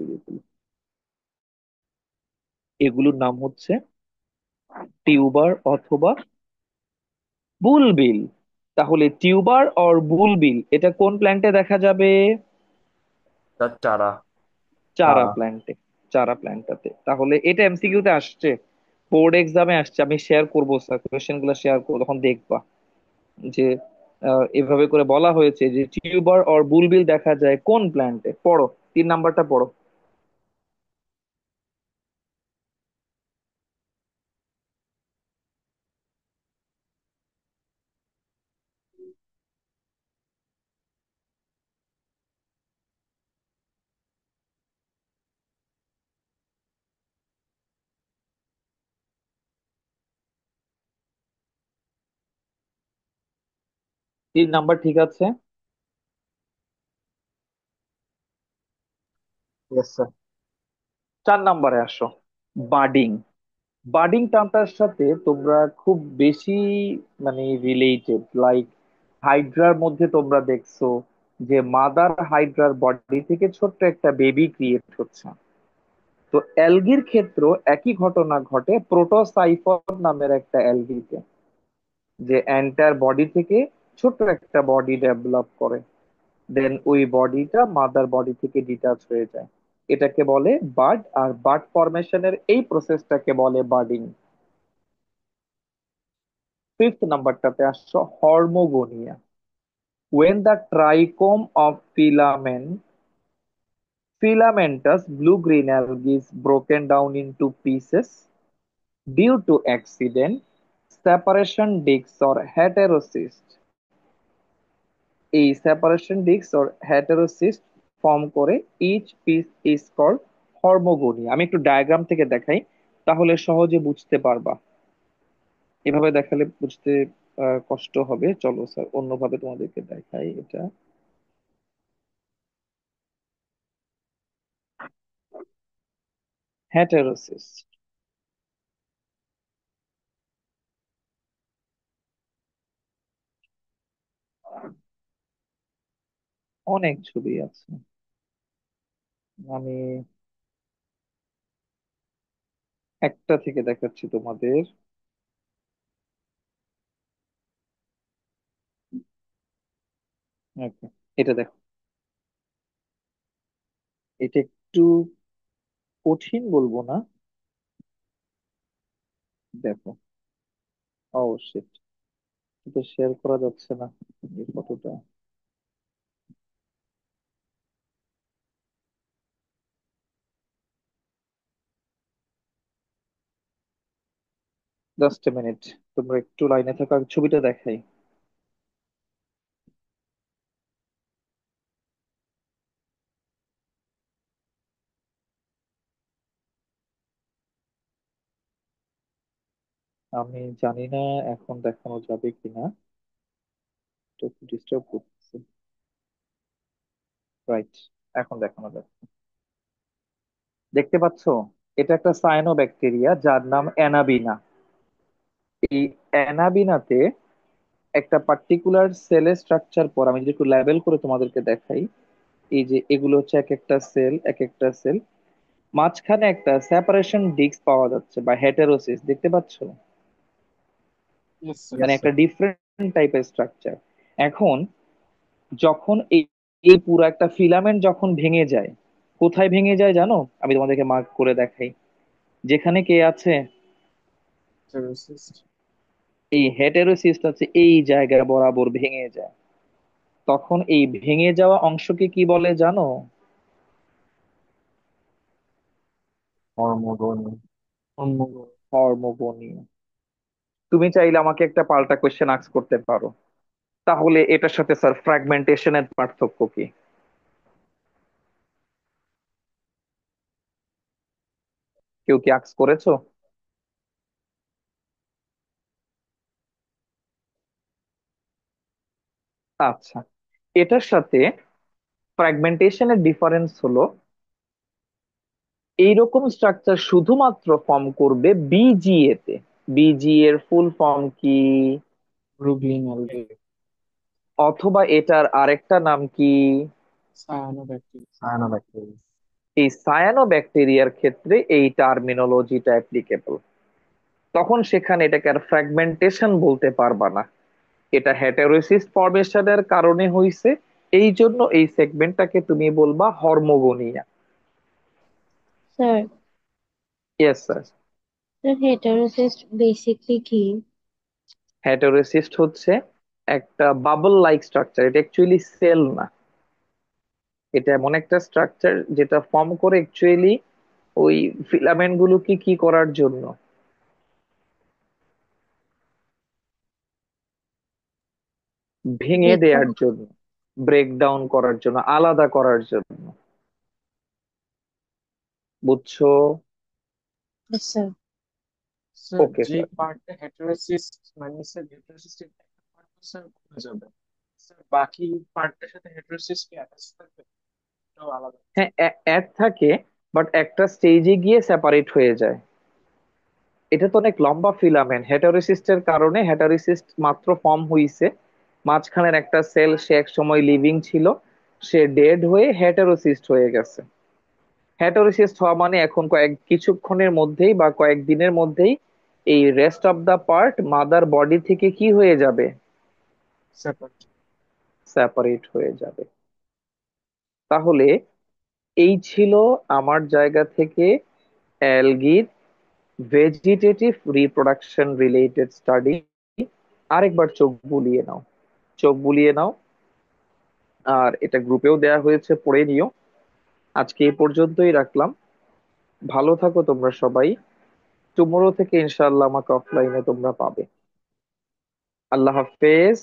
Speaker 1: এগুলোর নাম হচ্ছে টিউবার অথবা বুলবিল। তাহলে টিউবার অর বুলবিল এটা কোন প্ল্যান্টে দেখা যাবে?
Speaker 2: স্যার চারা।
Speaker 1: চারা
Speaker 2: চারা।
Speaker 1: প্ল্যান্টে। চারা প্ল্যান্টটাতে। তাহলে এটা এমসিকিউ তে আসছে, বোর্ড এক্সামে আসছে। আমি শেয়ার করবো স্যার, কোয়েশ্চেন গুলো শেয়ার করবো, তখন দেখবা যে এভাবে করে বলা হয়েছে যে টিউবার অর বুলবিল দেখা যায় কোন প্ল্যান্টে। পড়ো, 3 নাম্বারটা পড়ো। 3 নাম্বার ঠিক আছে?
Speaker 7: Yes sir.
Speaker 1: 4 নাম্বারে আসো, বাডিং। বাডিং টার্মটার সাথে তোমরা খুব বেশি মানে রিলেটেড, লাইক হাইড্রার মধ্যে তোমরা দেখছো যে মাদার হাইড্রার বডি থেকে ছোট্ট একটা বেবি ক্রিয়েট হচ্ছে। তো অ্যালগির ক্ষেত্রেও একই ঘটনা ঘটে প্রোটোসাইফর নামের একটা অ্যালগিতে, যে এন্টার বডি থেকে ছোট্ট একটা বডি ডেভেলপ করে, দেন ওই বডিটা মাদার বডি থেকে ডিটাচ হয়ে যায়। এটাকে বলে বাড, আর বাড ফরমেশনের এই প্রসেসটাকে বলে বাডিং। 5 নাম্বারটাতে আসছো, হর্মোগোনিয়া। When the trichome of filamentous blue-green algae is broken down into pieces due to accident, separation discs or heterocysts, এই separation disc or heterocyst form করে, each piece is called hormogonia. আমি একটু diagram থেকে দেখাই, তাহলে সহজে বুঝতে পারবা। এভাবে দেখালে বুঝতে কষ্ট হবে। চলো স্যার অন্যভাবে তোমাদেরকে দেখাই এটা। হেটেরোসিস্ট, অনেক ছবি আছে। আমি একটা থেকে দেখাচ্ছি তোমাদের। Okay, এটা দেখো। এটা একটু কঠিন বলবো না, দেখো। অবশ্যই এটা শেয়ার করা যাচ্ছে না, এই ফটোটা। জাস্ট এ মিনিট, তোমরা একটু লাইনে থাকা, ছবিটা দেখাই। আমি জানি না এখন দেখানো যাবে কিনা, তো একটু ডিস্টার্ব করতেছে। রাইট, এখন দেখানো যাবে। দেখতে পাচ্ছো? এটা একটা সায়ানো ব্যাকটেরিয়া যার নাম অ্যানাবিনা। এই অ্যানাবিনাতে একটা পার্টিকুলার সেলের স্ট্রাকচার পর আমি যদি একটু লেবেল করে তোমাদেরকে দেখাই, এই যে এগুলো হচ্ছে এক একটা সেল, এক একটা সেল, মাঝখানে একটা সেপারেশন ডিস্ক পাওয়া যাচ্ছে বা হেটেরোসিস দেখতে পাচ্ছ,
Speaker 4: Yes, sir.
Speaker 1: মানে
Speaker 7: Yes,
Speaker 1: একটা
Speaker 7: sir.
Speaker 1: ডিফারেন্ট টাইপের স্ট্রাকচার। এখন যখন এই এই পুরো একটা ফিলামেন্ট যখন ভেঙে যায়, কোথায় ভেঙে যায় জানো? আমি তোমাদেরকে মার্ক করে দেখাই, যেখানে কে আছে,
Speaker 4: Heterocyst.
Speaker 1: এই হেটেরোসিস্ট আছে এই জায়গা বরাবর ভেঙে যায়। তখন এই ভেঙে যাওয়া অংশকে কি বলে জানো?
Speaker 7: Hormone.
Speaker 4: Hormone.
Speaker 1: হরমোগোনিয়া। তুমি চাইলে আমাকে একটা পাল্টা কোশ্চেন আস্ক করতে পারো, তাহলে এটার সাথে স্যার ফ্র্যাগমেন্টেশনের পার্থক্য কি? কেউ কি আস্ক করেছো? আচ্ছা, এটার সাথে ফ্র্যাগমেন্টেশনের ডিফারেন্স হলো এইরকম স্ট্রাকচার শুধুমাত্র ফর্ম করবে বিজিএ তে। বিজিএ এর ফুল ফর্ম কি?
Speaker 4: Brooklyn algae.
Speaker 1: অথবা এটার আরেকটা নাম কি?
Speaker 4: Cyanobacteria.
Speaker 7: Cyanobacteria.
Speaker 1: এই সায়ানোব্যাকটেরিয়ার ক্ষেত্রে এই টার্মিনোলজিটা অ্যাপ্লিকেবল। তখন সেখানে এটাকে আর ফ্র্যাগমেন্টেশন বলতে পারবা না, এটা হেটেরোসিস ফরমেশনের কারণে হইছে, এই জন্য এই সেগমেন্টটাকে তুমি বলবা hormogonia.
Speaker 5: Sir,
Speaker 1: yes sir.
Speaker 5: Sir heterocyst basically কি?
Speaker 1: হেটেরোসিস্ট হচ্ছে একটা বাবল লাইক স্ট্রাকচার, এটা অ্যাকচুয়ালি সেল না, এটা এমন একটা স্ট্রাকচার যেটা ফর্ম করে অ্যাকচুয়ালি ওই ফিলামেন্ট গুলোকে কি করার জন্য, ভেঙে
Speaker 5: ব্রেকডাউন।
Speaker 1: দেওয়ার জন্য, ব্রেকডাউন করার জন্য, আলাদা করার জন্য। বুঝছো?
Speaker 5: স্যার,
Speaker 4: স্যার
Speaker 1: ওকে
Speaker 4: যে
Speaker 1: স্যার।
Speaker 4: পার্টটা হেটারোসিস্ট মানে স্যার হেটারোসিস্টের একটা পার্ট স্যার খুলে যাবে, স্যার বাকি পার্টটার সাথে হেটারোসিস্ট কি অ্যাটাচ থাকবে? এটাও আলাদা।
Speaker 1: হ্যাঁ, অ্যাড থাকে, বাট একটা স্টেজে গিয়ে সেপারেট হয়ে যায়। এটা তো অনেক লম্বা ফিলামেন্ট, হেটারোসিস্টের কারণে হেটারোসিস্ট মাত্র ফর্ম হইছে, মাঝখানের একটা সেল সে এক সময় লিভিং ছিল, সে ডেড হয়ে হেটারোসিস্ট হয়ে গেছে। হেটারোসিস্ট হওয়া মানে এখন কিছুক্ষণের মধ্যেই বা কয়েকদিনের মধ্যেই এই rest of the part mother body থেকে কি হয়ে যাবে?
Speaker 4: সেপারেট।
Speaker 1: সেপারেট হয়ে যাবে। তাহলে এই ছিল আমার জায়গা থেকে অ্যালগির ভেজিটেটিভ রিপ্রোডাকশন রিলেটেড স্টাডি। আরেকবার চোখ বুলিয়ে নাও, চোখ বুলিয়ে নাও, আর এটা গ্রুপেও দেয়া হয়েছে, পড়ে নিও। আজকে এই পর্যন্তই রাখলাম। ভালো থাকো তোমরা সবাই। টুমোরো থেকে ইনশাআল্লাহ আমাকে অফলাইনে তোমরা পাবে। আল্লাহ হাফেজ।